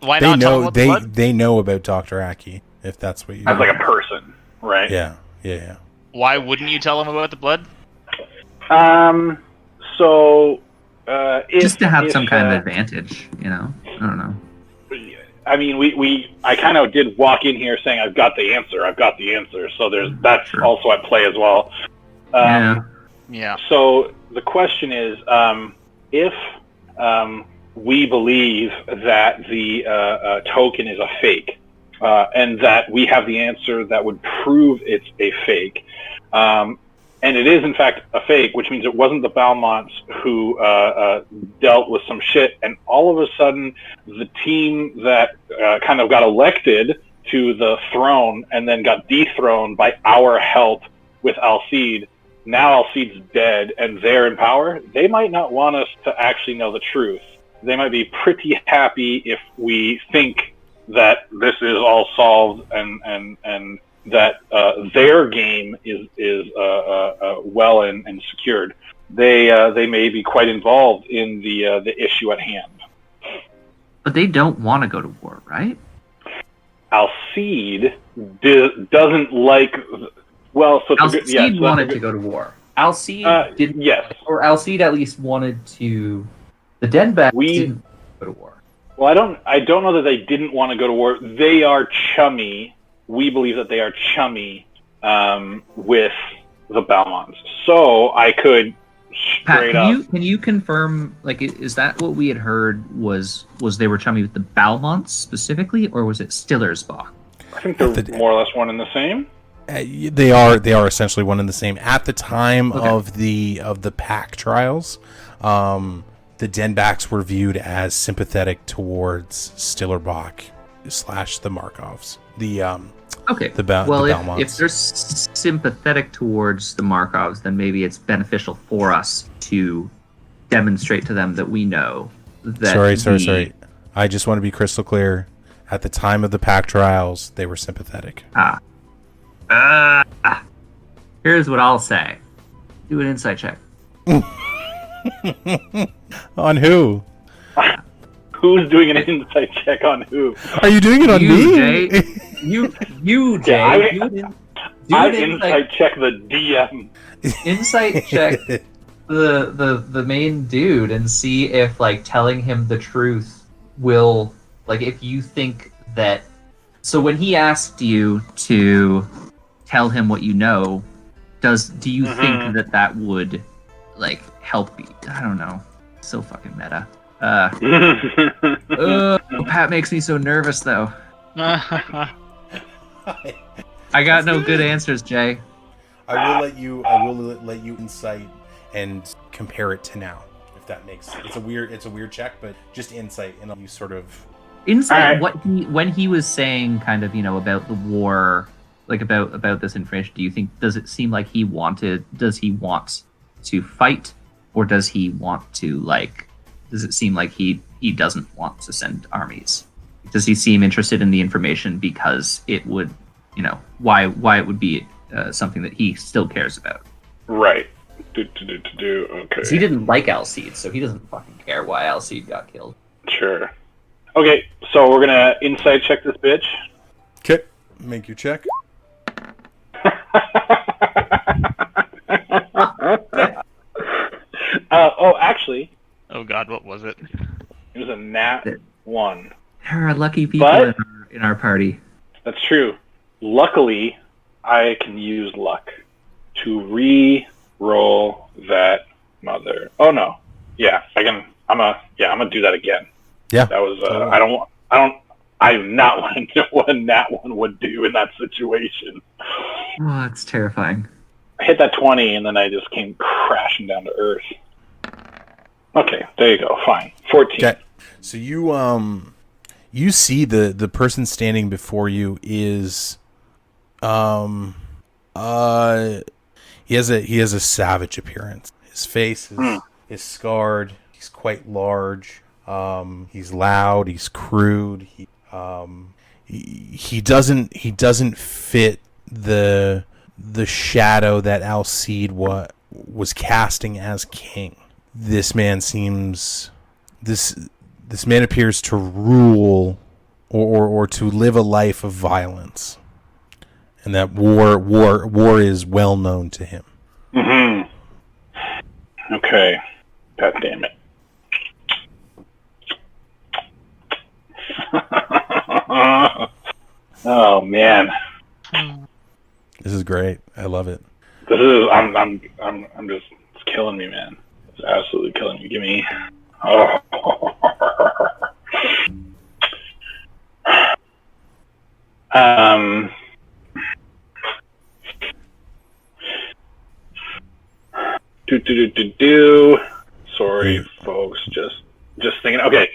Why
they
not tell him
know
about the blood?
they know about Dr. Aki, if that's what you.
As like a person, right?
Yeah.
Why wouldn't you tell him about the blood?
So,
Just to have some kind of advantage, I don't know.
I mean, I kind of did walk in here saying, I've got the answer. So that's
Sure.
also at play as well.
Yeah.
So the question is, if we believe that the token is a fake, and that we have the answer that would prove it's a fake, and it is in fact a fake, which means it wasn't the Balmonts who dealt with some shit, and all of a sudden the team that kind of got elected to the throne and then got dethroned by our help with Alcide, now Alcide's dead and they're in power, they might not want us to actually know the truth. They might be pretty happy if we think that this is all solved and that their game is well and secured. They may be quite involved in the issue at hand.
But they don't want to go to war, right?
Alcide doesn't like. Well, so
Alcide wanted to go to war. Alcide didn't.
Yes.
Or Alcide at least wanted to. The Denbacks didn't go to war.
Well, I don't know that they didn't want to go to war. They are chummy. We believe that they are chummy with the Balmonts. So I could
Pat,
straight up.
can you confirm? Like, is that what we had heard? Was they were chummy with the Balmonts specifically, or was it Stiller Bach?
I think they're more or less one and the same.
They are essentially one and the same. At the time
Okay.
of the pack trials, the Denbacks were viewed as sympathetic towards Stiller Bach / the Markovs.
Okay.
The
Well, if they're sympathetic towards the Markovs, then maybe it's beneficial for us to demonstrate to them that we know that.
Sorry. I just want to be crystal clear. At the time of the Pack trials, they were sympathetic.
Here's what I'll say. Do an insight check.
On who?
Who's doing an insight check on who?
Are you doing it on me?
Jay. You, Jay.
Yeah, I insight check the DM.
Insight check the main dude and see if like telling him the truth will, like, if you think that. So when he asked you to tell him what you know, do you think that would like help you? I don't know. So fucking meta. Pat makes me so nervous though. I got no good answers, Jay.
I will let you insight and compare it to now, if that makes sense. It's a weird check, but just insight, and you sort of
insight when he was saying kind of, about the war, like about this information. Does it seem like does he want to fight, or does he want to does it seem like he doesn't want to send armies? Does he seem interested in the information because it would, why it would be something that he still cares about?
Right. Okay.
'Cause he didn't like Alcide, so he doesn't fucking care why Alcide got killed.
Sure. Okay, so we're gonna insight check this bitch.
Okay, make your check.
Actually.
Oh God, what was it?
It was a nat 1.
There are lucky people in our party. That's
true. Luckily, I can use luck to re-roll that mother. Oh no. Yeah, I can. I'm gonna do that again.
Yeah.
That was. I do not want to know what a nat 1 would do in that situation.
Oh, it's terrifying.
I hit that 20, and then I just came crashing down to earth. Okay, there you go. Fine. 14.
Okay. So you see the person standing before you is he has a savage appearance. His face is scarred. He's quite large. He's loud. He's crude. He doesn't fit the shadow that Alcide was casting as king. This man appears to rule or to live a life of violence, and that war is well known to him.
Mm-hmm. Okay. God damn it. Oh man.
This is great. I love it.
This is I'm just, it's killing me, man. It's absolutely killing me. Give me Sorry, folks. Just thinking. Okay.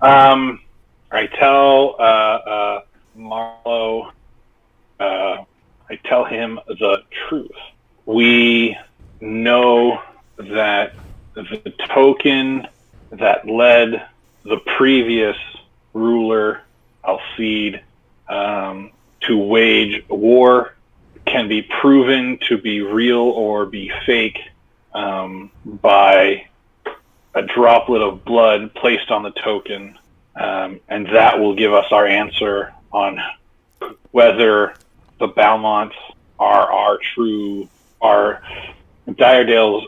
I tell Marlowe. I tell him the truth. We know that the token that led the previous ruler, Alcide, to wage war can be proven to be real or be fake by a droplet of blood placed on the token, and that will give us our answer on whether the Balmonts are Diredale's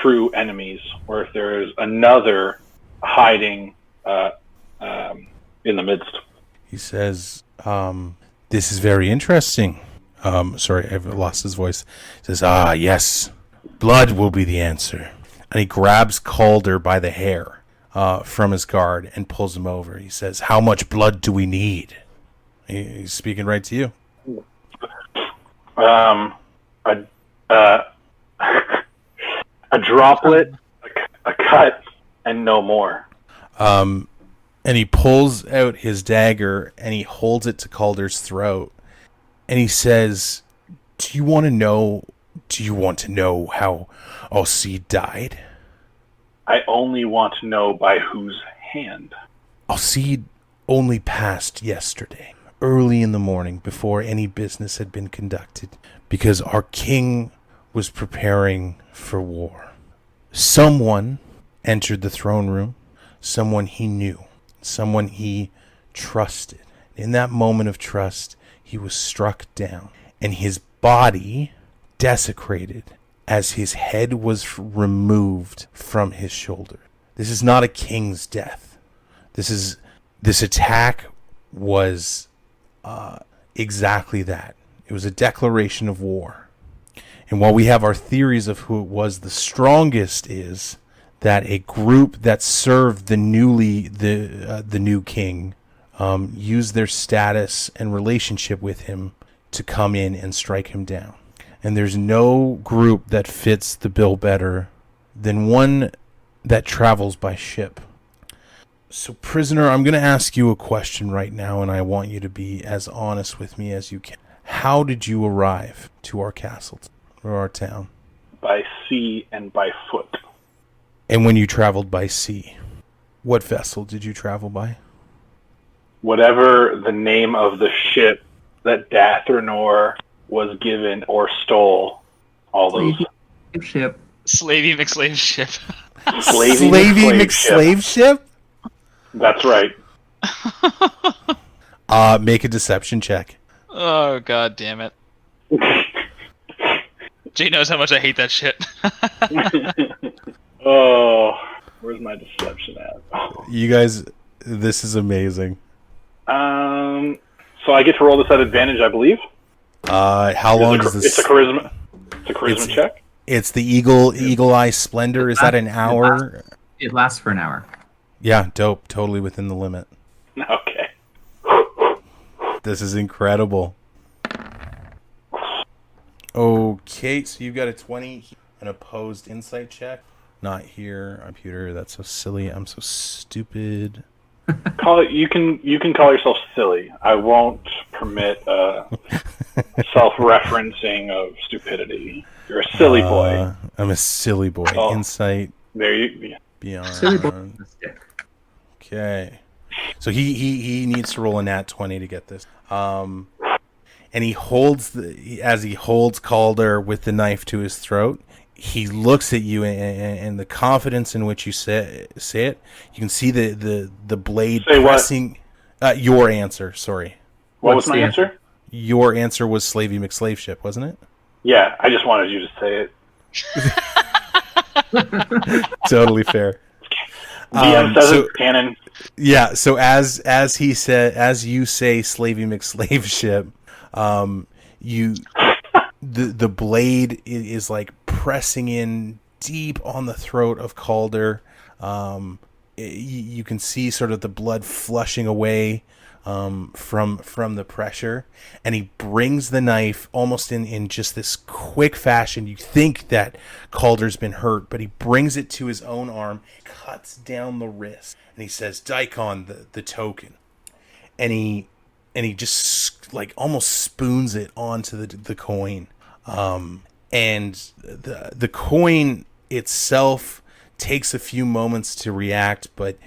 true enemies, or if there is another hiding in the midst.
He says, this is very interesting. Sorry, I've lost his voice. He says, yes, blood will be the answer. And he grabs Calder by the hair from his guard and pulls him over. He says, how much blood do we need? He's speaking right to you.
A droplet, a cut, And no more.
And he pulls out his dagger and he holds it to Calder's throat. And he says, Do you want to know how Alcide died?
I only want to know by whose hand.
Alcide only passed yesterday, early in the morning, before any business had been conducted, because our king was preparing for war. Someone entered the throne room, someone he knew, someone he trusted. In that moment of trust, he was struck down, and his body desecrated as his head was removed from his shoulder. This is not a king's death. This attack was exactly that. It was a declaration of war. And while we have our theories of who it was, the strongest is that a group that served the new king used their status and relationship with him to come in and strike him down. And there's no group that fits the bill better than one that travels by ship. So, prisoner, I'm going to ask you a question right now, and I want you to be as honest with me as you can. How did you arrive to our castle or our town?
By sea and by foot.
And when you traveled by sea, what vessel did you travel by?
Whatever the name of the ship that Dathranor was given or stole, all those.
Ship.
Slavey McSlave ship.
Slavey McSlave ship?
That's right.
Make a deception check.
Oh, god damn it. Jay knows how much I hate that shit.
Oh, where's my deception at?
You guys, this is amazing.
So I get to roll this at advantage, I believe.
How long does this?
It's a charisma. It's a charisma check.
It's the Eagle Eye Splendor. Is that an hour?
It lasts for an hour.
Yeah, dope. Totally within the limit.
Okay.
This is incredible. Okay, so you've got a 20, an opposed insight check. Not here, computer. That's so silly. I'm so stupid.
You can call yourself silly. I won't permit self-referencing of stupidity. You're a silly boy.
I'm a silly boy.
Oh.
Insight
There you.
beyond.
Silly boy.
Okay. So he needs to roll a nat 20 to get this. And he holds as he holds Calder with the knife to his throat. He looks at you, and the confidence in which you say it, you can see the blade
Say
pressing. Your answer, sorry.
What
What's
was my
the
answer?
Your answer was Slavey McSlave ship, wasn't it?
Yeah, I just wanted you to say it.
Totally fair.
DM says it, canon.
Yeah, so as you say Slavey McSlave ship, the blade is like pressing in deep on the throat of Calder. You can see sort of the blood flushing away from the pressure, and he brings the knife almost in just this quick fashion. You think that Calder's been hurt, but he brings it to his own arm, cuts down the wrist, and he says, "Daikon, the token," and he just like almost spoons it onto the coin, and the coin itself takes a few moments to react, but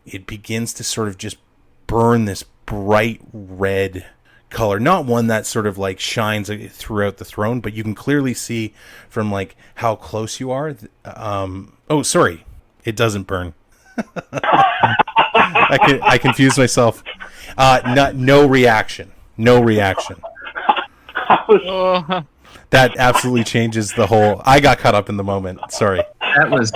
it begins to sort of just burn this bright red color, not one that sort of like shines throughout the throne, but you can clearly see from like how close you are. Oh, sorry, it doesn't burn. I confused myself. No reaction. That absolutely changes the whole. I got caught up in the moment. Sorry.
That was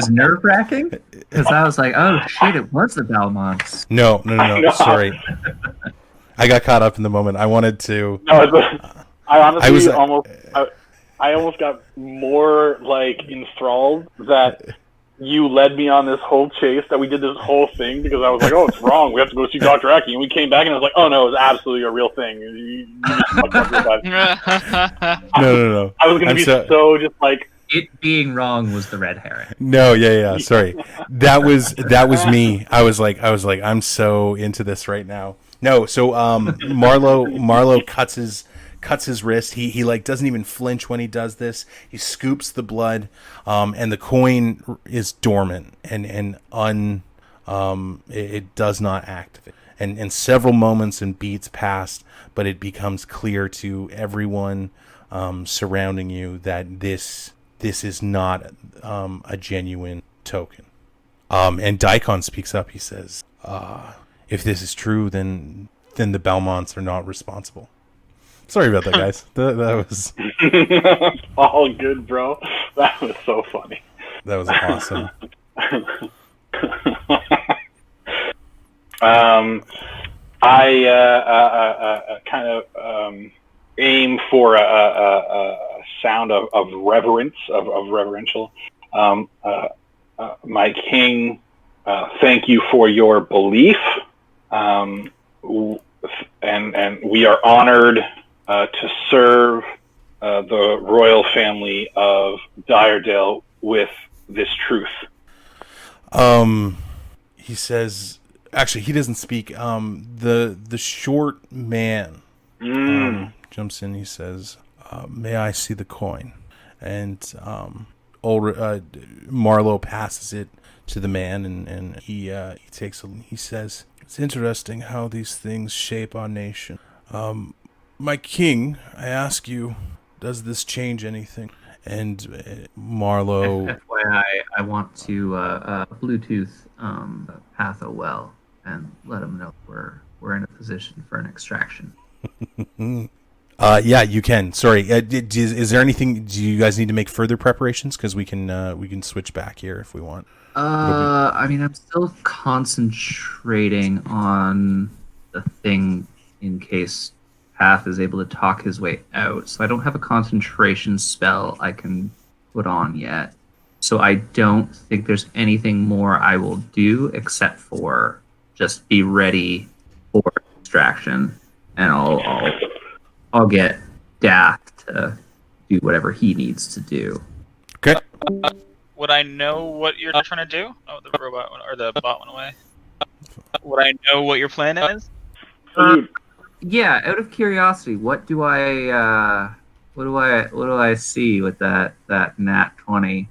nerve wracking because I was like, oh shit, it was the Balmonts.
No. Sorry. I got caught up in the moment. I wanted to.
No, I honestly I almost got more like enthralled that you led me on this whole chase, that we did this whole thing, because I was like, oh, it's wrong. We have to go see Dr. Aki. And we came back and I was like, oh no, it's absolutely a real thing. You just fucked up real bad.
No.
I was going to be so just like
It being wrong was the red herring.
No, yeah. Sorry, that was me. I was like, I'm so into this right now. No, so Marlowe cuts his wrist. He like doesn't even flinch when he does this. He scoops the blood, and the coin is dormant and it does not activate. And several moments and beats pass, but it becomes clear to everyone surrounding you that this is not a genuine token. And Daikon speaks up. He says, if this is true, then the Belmonts are not responsible. Sorry about that, guys. That was
all good, bro. That was so funny.
That was awesome.
I kind of aim for a sound of reverence, of reverential. My king, thank you for your belief, and we are honored to serve the royal family of Diredale with this truth.
He says, actually, he doesn't speak. The short man jumps in. He says, "May I see the coin?" And Marlowe passes it to the man, and he takes a. He says, "It's interesting how these things shape our nation. My king, I ask you, does this change anything?" And Marlowe.
FYI, I want to Bluetooth Pathowell and let him know we're in a position for an extraction.
Yeah, you can. Sorry, is there anything? Do you guys need to make further preparations? Because we can switch back here if we want.
I mean, I'm still concentrating on the thing in case Path is able to talk his way out. So I don't have a concentration spell I can put on yet. So I don't think there's anything more I will do except for just be ready for extraction, and I'll get Dath to do whatever he needs to do.
Okay.
Would I know what you're trying to do? Oh, the robot or the bot went away. Would I know what your plan is?
Yeah, out of curiosity, what do I see with that nat 20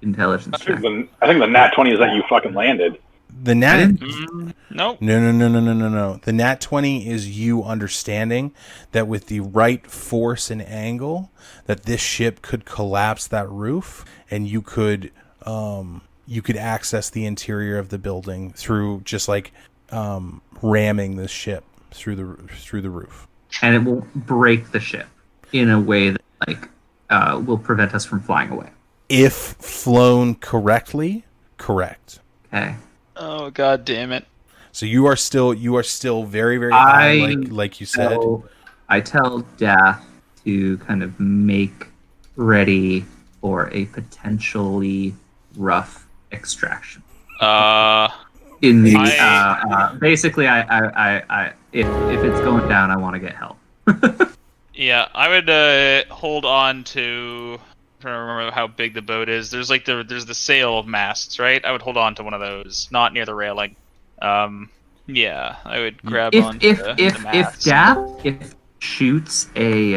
intelligence check?
I think the nat 20 is that you fucking landed.
The nat
Nope.
No. The nat 20 is you understanding that with the right force and angle that this ship could collapse that roof, and you could access the interior of the building through just like ramming the ship through the roof.
And it will break the ship in a way that will prevent us from flying away.
If flown correctly, correct.
Okay.
Oh, god damn it.
So you are still very, very high, like you said.
I tell Dath to kind of make ready for a potentially rough extraction. In the basically, I if it's going down, I want to get help.
Yeah, I would hold on to. I'm trying to remember how big the boat is. There's there's the sail masts, right? I would hold on to one of those, not near the railing. Yeah, I would grab onto the masts.
If shoots a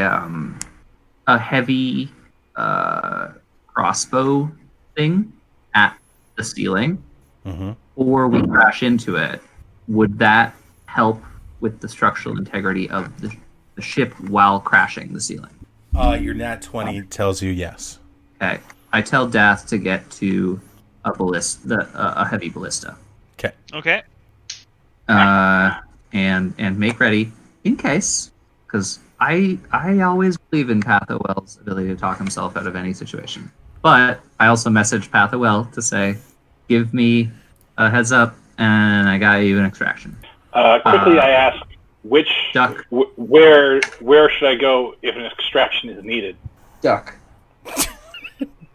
heavy crossbow thing at the ceiling, or we crash into it, would that help with the structural integrity of the ship while crashing the ceiling?
Your nat 20 tells you yes.
Okay. I tell Dath to get to a heavy ballista.
Okay.
Okay.
And make ready in case, because I always believe in Pathowell's ability to talk himself out of any situation. But I also message Pathowell to say, give me a heads up, and I got you an extraction.
Quickly, I ask,
Duck.
Where should I go if an extraction is needed?
Duck.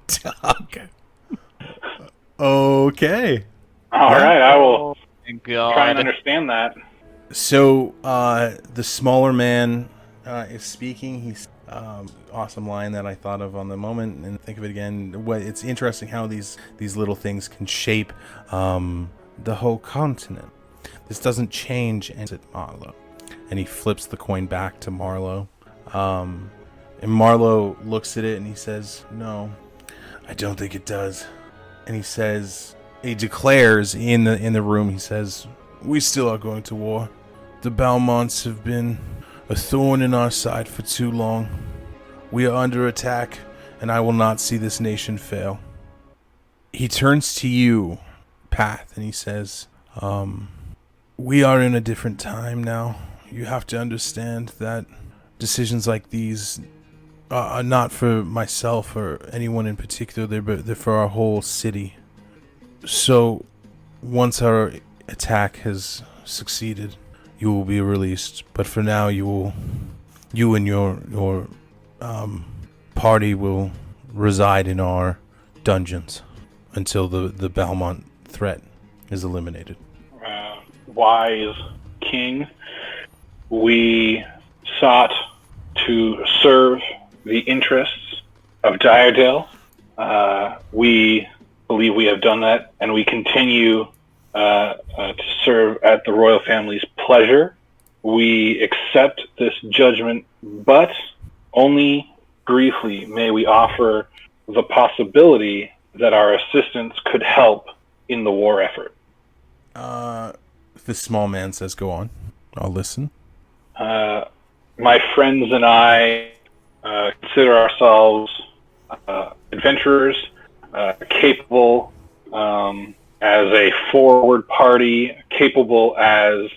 Duck. Okay.
All right, I will
God.
try and understand that.
So the smaller man is speaking. awesome line that I thought of on the moment, and think of it again. It's interesting how these little things can shape the whole continent. This doesn't change, and it's Marlowe. And he flips the coin back to Marlowe. And Marlowe looks at it and he says, "No, I don't think it does." And he declares in the room, he says, "We still are going to war. The Balmonts have been a thorn in our side for too long. We are under attack, and I will not see this nation fail." He turns to you, Path, and he says, "We are in a different time now. You have to understand that decisions like these are not for myself or anyone in particular. They're for our whole city. So, once our attack has succeeded, you will be released. But for now, you and your party will reside in our dungeons until the Balmont threat is eliminated."
Wise king, we sought to serve the interests of Diredale. We believe we have done that, and we continue to serve at the royal family's pleasure. We accept this judgment, but only briefly may we offer the possibility that our assistance could help in the war effort.
The small man says, "Go on. I'll listen."
My friends and I consider ourselves adventurers, capable as a forward party, capable as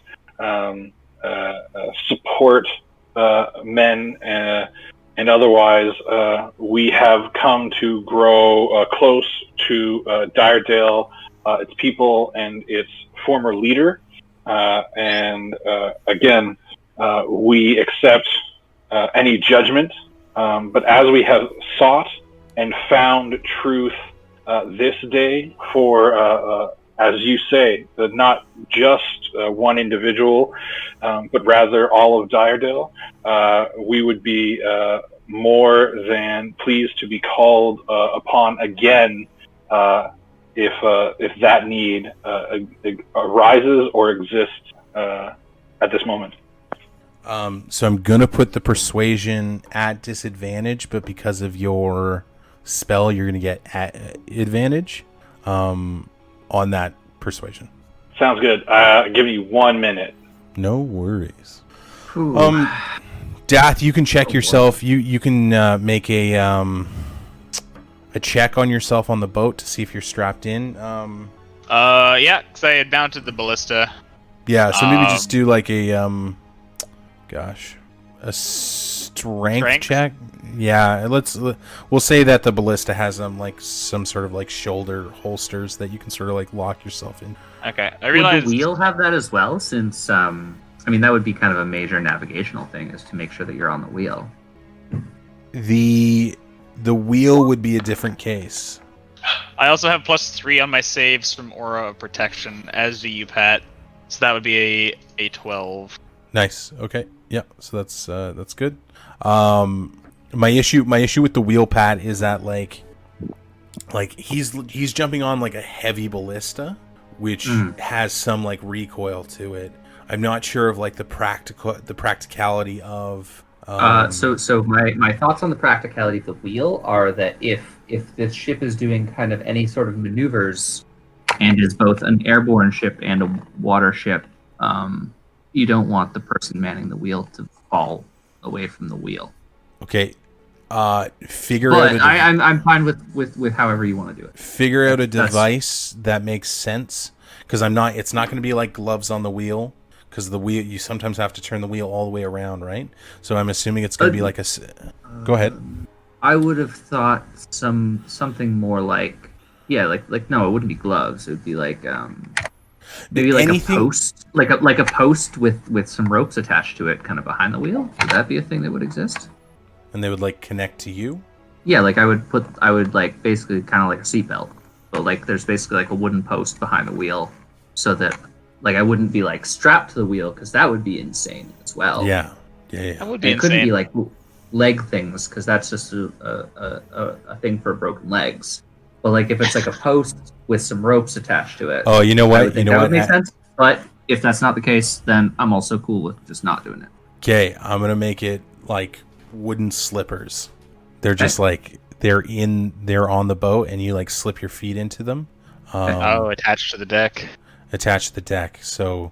support men and otherwise. We have come to grow close to Diredale, its people, and its former leader. Again, we accept any judgment, but as we have sought and found truth this day for, as you say, not just one individual, but rather all of Diredale, we would be more than pleased to be called upon again if that need arises or exists at this moment.
So I'm gonna put the persuasion at disadvantage, but because of your spell, you're gonna get advantage on that persuasion.
Sounds good. I'll give you 1 minute.
No worries. Dath, you can check yourself. You can make a check on yourself on the boat to see if you're strapped in.
Yeah, because I had mounted the ballista.
Yeah, so maybe just do like a strength check. Yeah, we'll say that the ballista has like some sort of like shoulder holsters that you can sort of like lock yourself in.
Okay, I realized.
Would the wheel have that as well? Since I mean, that would be kind of a major navigational thing, is to make sure that you're on the wheel.
The wheel would be a different case.
I also have +3 on my saves from Aura of Protection, as do you, Pat. So that would be a 12.
Nice. Okay. Yeah. So that's good. My issue with the wheel, Pat, is that like he's jumping on like a heavy ballista, which has some like recoil to it. I'm not sure of like the practicality of.
So my thoughts on the practicality of the wheel are that if this ship is doing kind of any sort of maneuvers and is both an airborne ship and a water ship, you don't want the person manning the wheel to fall away from the wheel.
Okay.
I'm fine with however you want to do it.
Figure out a device that makes sense, because it's not going to be like gloves on the wheel. Because the wheel, you sometimes have to turn the wheel all the way around, right? So I'm assuming it's going to be like a. Go ahead.
I would have thought something more like, yeah, like no, it wouldn't be gloves. It would be like maybe like anything, a post, like a post with some ropes attached to it, kind of behind the wheel. Would that be a thing that would exist?
And they would like connect to you.
Yeah, like I would like basically kind of like a seatbelt, but like there's basically like a wooden post behind the wheel, so that. Like, I wouldn't be, like, strapped to the wheel, because that would be insane as well.
Yeah.
That would be insane.
It couldn't be, like, leg things, because that's just a thing for broken legs. But like if it's like a post with some ropes attached to it.
Oh, you know
I
what?
would think that would make sense. But if that's not the case, then I'm also cool with just not doing it.
Okay, I'm gonna make it like wooden slippers. They're just like they're on the boat, and you like slip your feet into them.
Attached to the deck.
Attached to the deck. So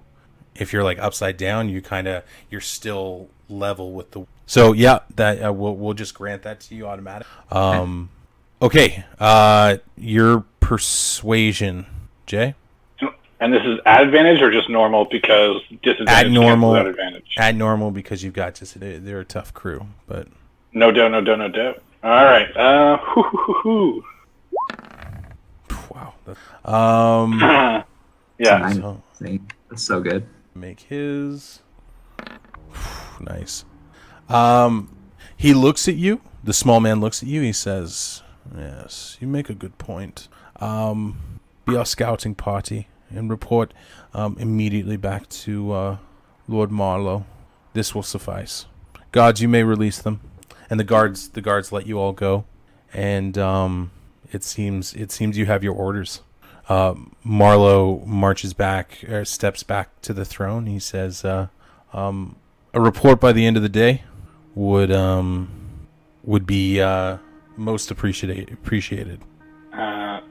if you're like upside down, you're still level with the. So yeah, that we'll just grant that to you automatic. Okay. Your persuasion, Jay.
And this is at advantage or just normal because disadvantage
At normal.
cancels out advantage?
At normal because you've got they're a tough crew, but
No doubt. All right.
wow.
Yeah.
So,
That's so good.
make his nice. He looks at you. The small man looks at you. He says, "Yes, you make a good point. Be our scouting party and report immediately back to Lord Marlowe. This will suffice. Guards, you may release them." And the guards let you all go. And it seems you have your orders. Marlowe marches back, or steps back to the throne. He says, "A report by the end of the day would be most appreciated."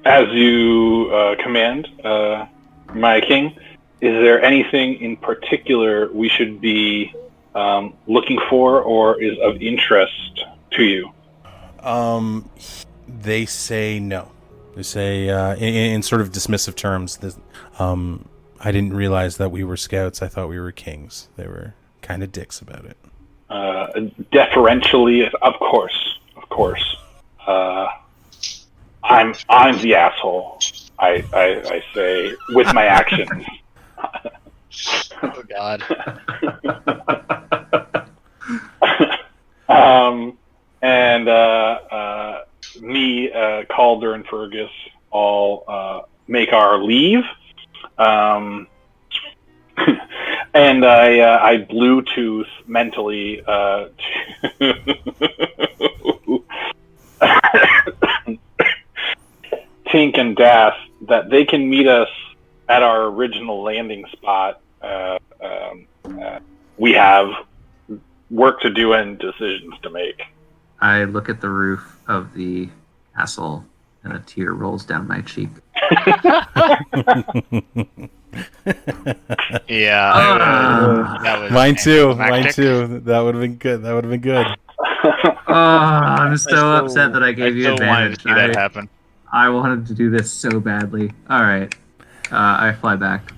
As you command, my king, is there anything in particular we should be looking for or is of interest to you?
They say no. They say in sort of dismissive terms. I didn't realize that we were scouts. I thought we were kings. They were kind of dicks about it.
Deferentially, of course. I'm the asshole. I say with my actions.
Oh God.
And me, Calder, and Fergus all make our leave. And I Bluetooth mentally Tink and Dath that they can meet us at our original landing spot. We have work to do and decisions to make.
I look at the roof of the castle, and a tear rolls down my cheek.
Yeah, that was
Mine too.
anticlimactic.
That would have been good.
I'm so upset that I gave you
I still wanted
advantage.
to see that happen.
I wanted to do this so badly. All right, I fly back.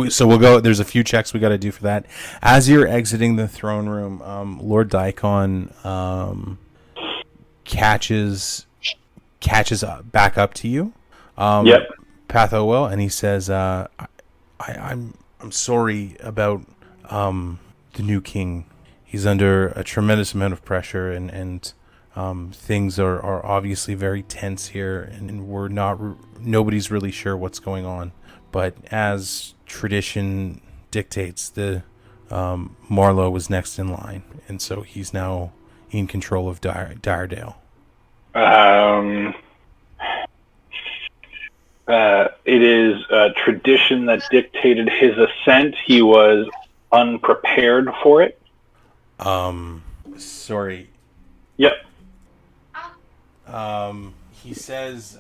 So we'll go. There's a few checks we got to do for that. As you're exiting the throne room, Lord Daikon catches back up to you.
Yep.
Pathowell, and he says, I'm sorry about the new king. He's under a tremendous amount of pressure, and things are obviously very tense here, and nobody's really sure what's going on. But as tradition dictates, the Marlowe was next in line, and so he's now in control of Diredale.
It is a tradition that dictated his ascent. He was unprepared for it.
Sorry.
Yep.
He says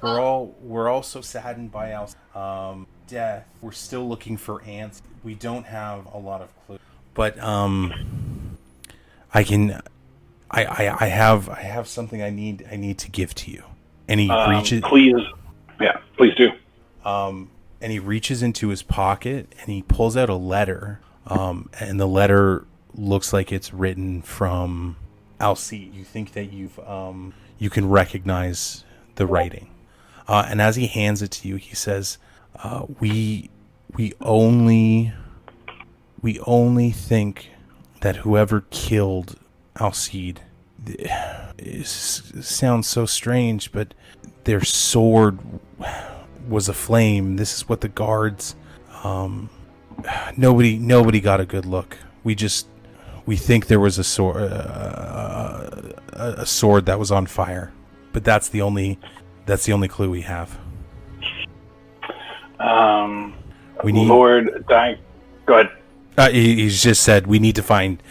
we're all so saddened by Alcide's death. We're still looking for answers. We don't have a lot of clues, but I have something I need to give to you. And he reaches.
Please do.
And he reaches into his pocket and he pulls out a letter. And the letter looks like it's written from Alcide. You think that you can recognize the writing. And as he hands it to you, he says, "We only think that whoever killed Alcide." It sounds so strange, but their sword was aflame. This is what the guards. Nobody got a good look. We just we think there was a sword that was on fire, but that's the only clue we have. We need
Lord Di. Go ahead.
He's just said we need to find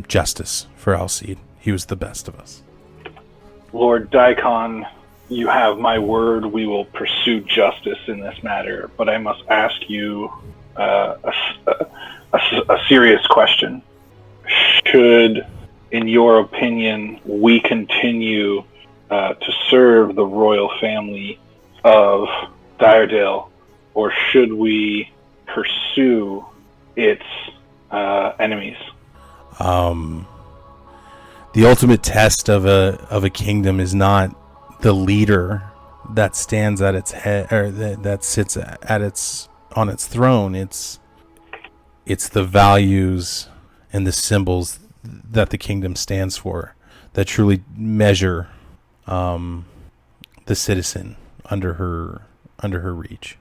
justice for Alcide. He was the best of us.
Lord Daikon, you have my word. We will pursue justice in this matter, but I must ask you a serious question. Should, in your opinion, we continue to serve the royal family of Diredale, or should we pursue its enemies?
The ultimate test of a kingdom is not the leader that stands at its head, or that sits on its throne. It's the values and the symbols that the kingdom stands for that truly measure the citizen under her reach.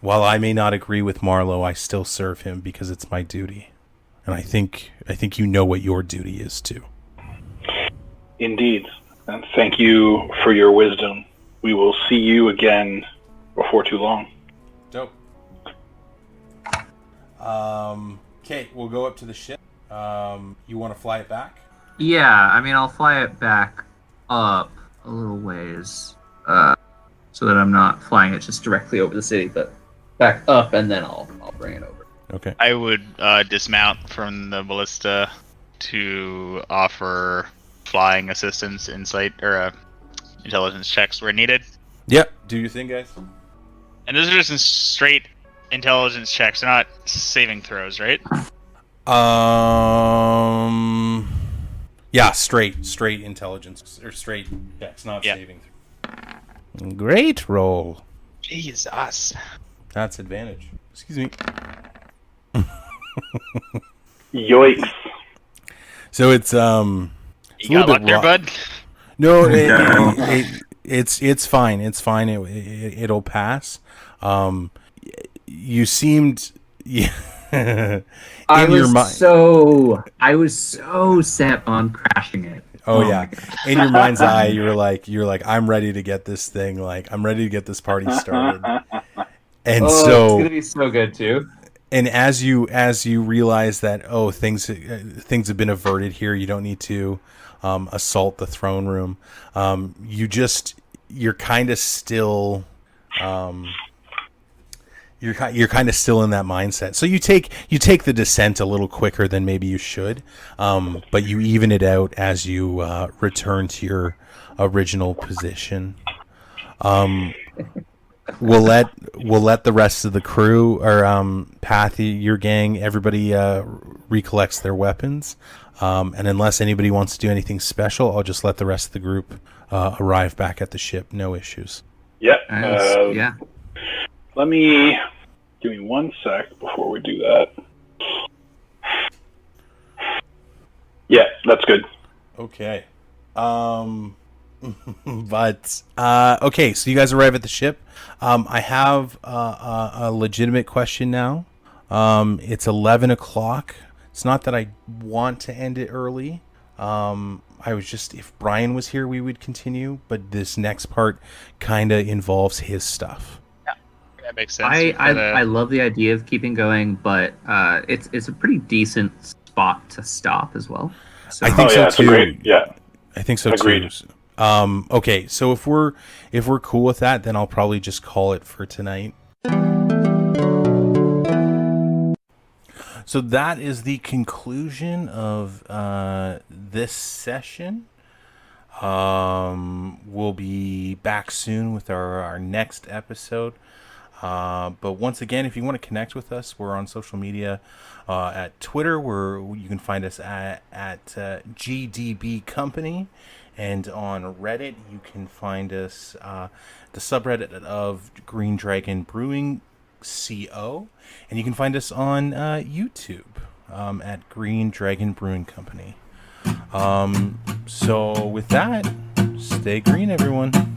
While I may not agree with Marlowe, I still serve him because it's my duty, and I think you know what your duty is too.
Indeed, and thank you for your wisdom. We will see you again before too long.
Dope. Okay, we'll go up to the ship. You want to fly it back?
Yeah, I mean, I'll fly it back up a little ways, so that I'm not flying it just directly over the city, but back up, and then I'll bring it over.
Okay.
I would dismount from the ballista to offer flying assistance, insight, or intelligence checks where needed.
Yep. Do your thing, guys.
And those are just straight intelligence checks, they're not saving throws, right?
Yeah, straight intelligence, or straight checks, not saving. Great roll.
Jesus.
That's advantage. Excuse me.
Yoicks.
So it's
You got luck there, bud?
No, it's fine. It's fine. It'll pass. You seemed
I was so set on crashing it.
Oh yeah. In your mind's eye, you're like, I'm ready to get this thing. Like, I'm ready to get this party started. And so
it's gonna be so good too.
And as you realize that things have been averted here, you don't need to assault the throne room. You're kind of still you're kind of still in that mindset. So you take the descent a little quicker than maybe you should, but you even it out as you return to your original position. We'll let the rest of the crew, or Pathy, your gang, everybody recollects their weapons, and unless anybody wants to do anything special, I'll just let the rest of the group arrive back at the ship. No issues.
Yeah.
Yeah.
Give me 1 sec before we do that. Yeah, that's good.
Okay. But okay, so you guys arrive at the ship. I have a legitimate question now. It's 11 o'clock. It's not that I want to end it early. I was just, if Brian was here, we would continue. But this next part kind of involves his stuff.
Yeah, that makes sense.
I love the idea of keeping going, but it's a pretty decent spot to stop as well. So.
I think so too.
Great, yeah,
I think so
Agreed.
too. Okay, so if we're cool with that, then I'll probably just call it for tonight. So that is the conclusion of this session. We'll be back soon with our next episode. But once again, if you want to connect with us, we're on social media at Twitter, where you can find us at GDB Company. And on Reddit, you can find us the subreddit of Green Dragon Brewing CO, and you can find us on YouTube at Green Dragon Brewing Company. So with that, stay green, everyone.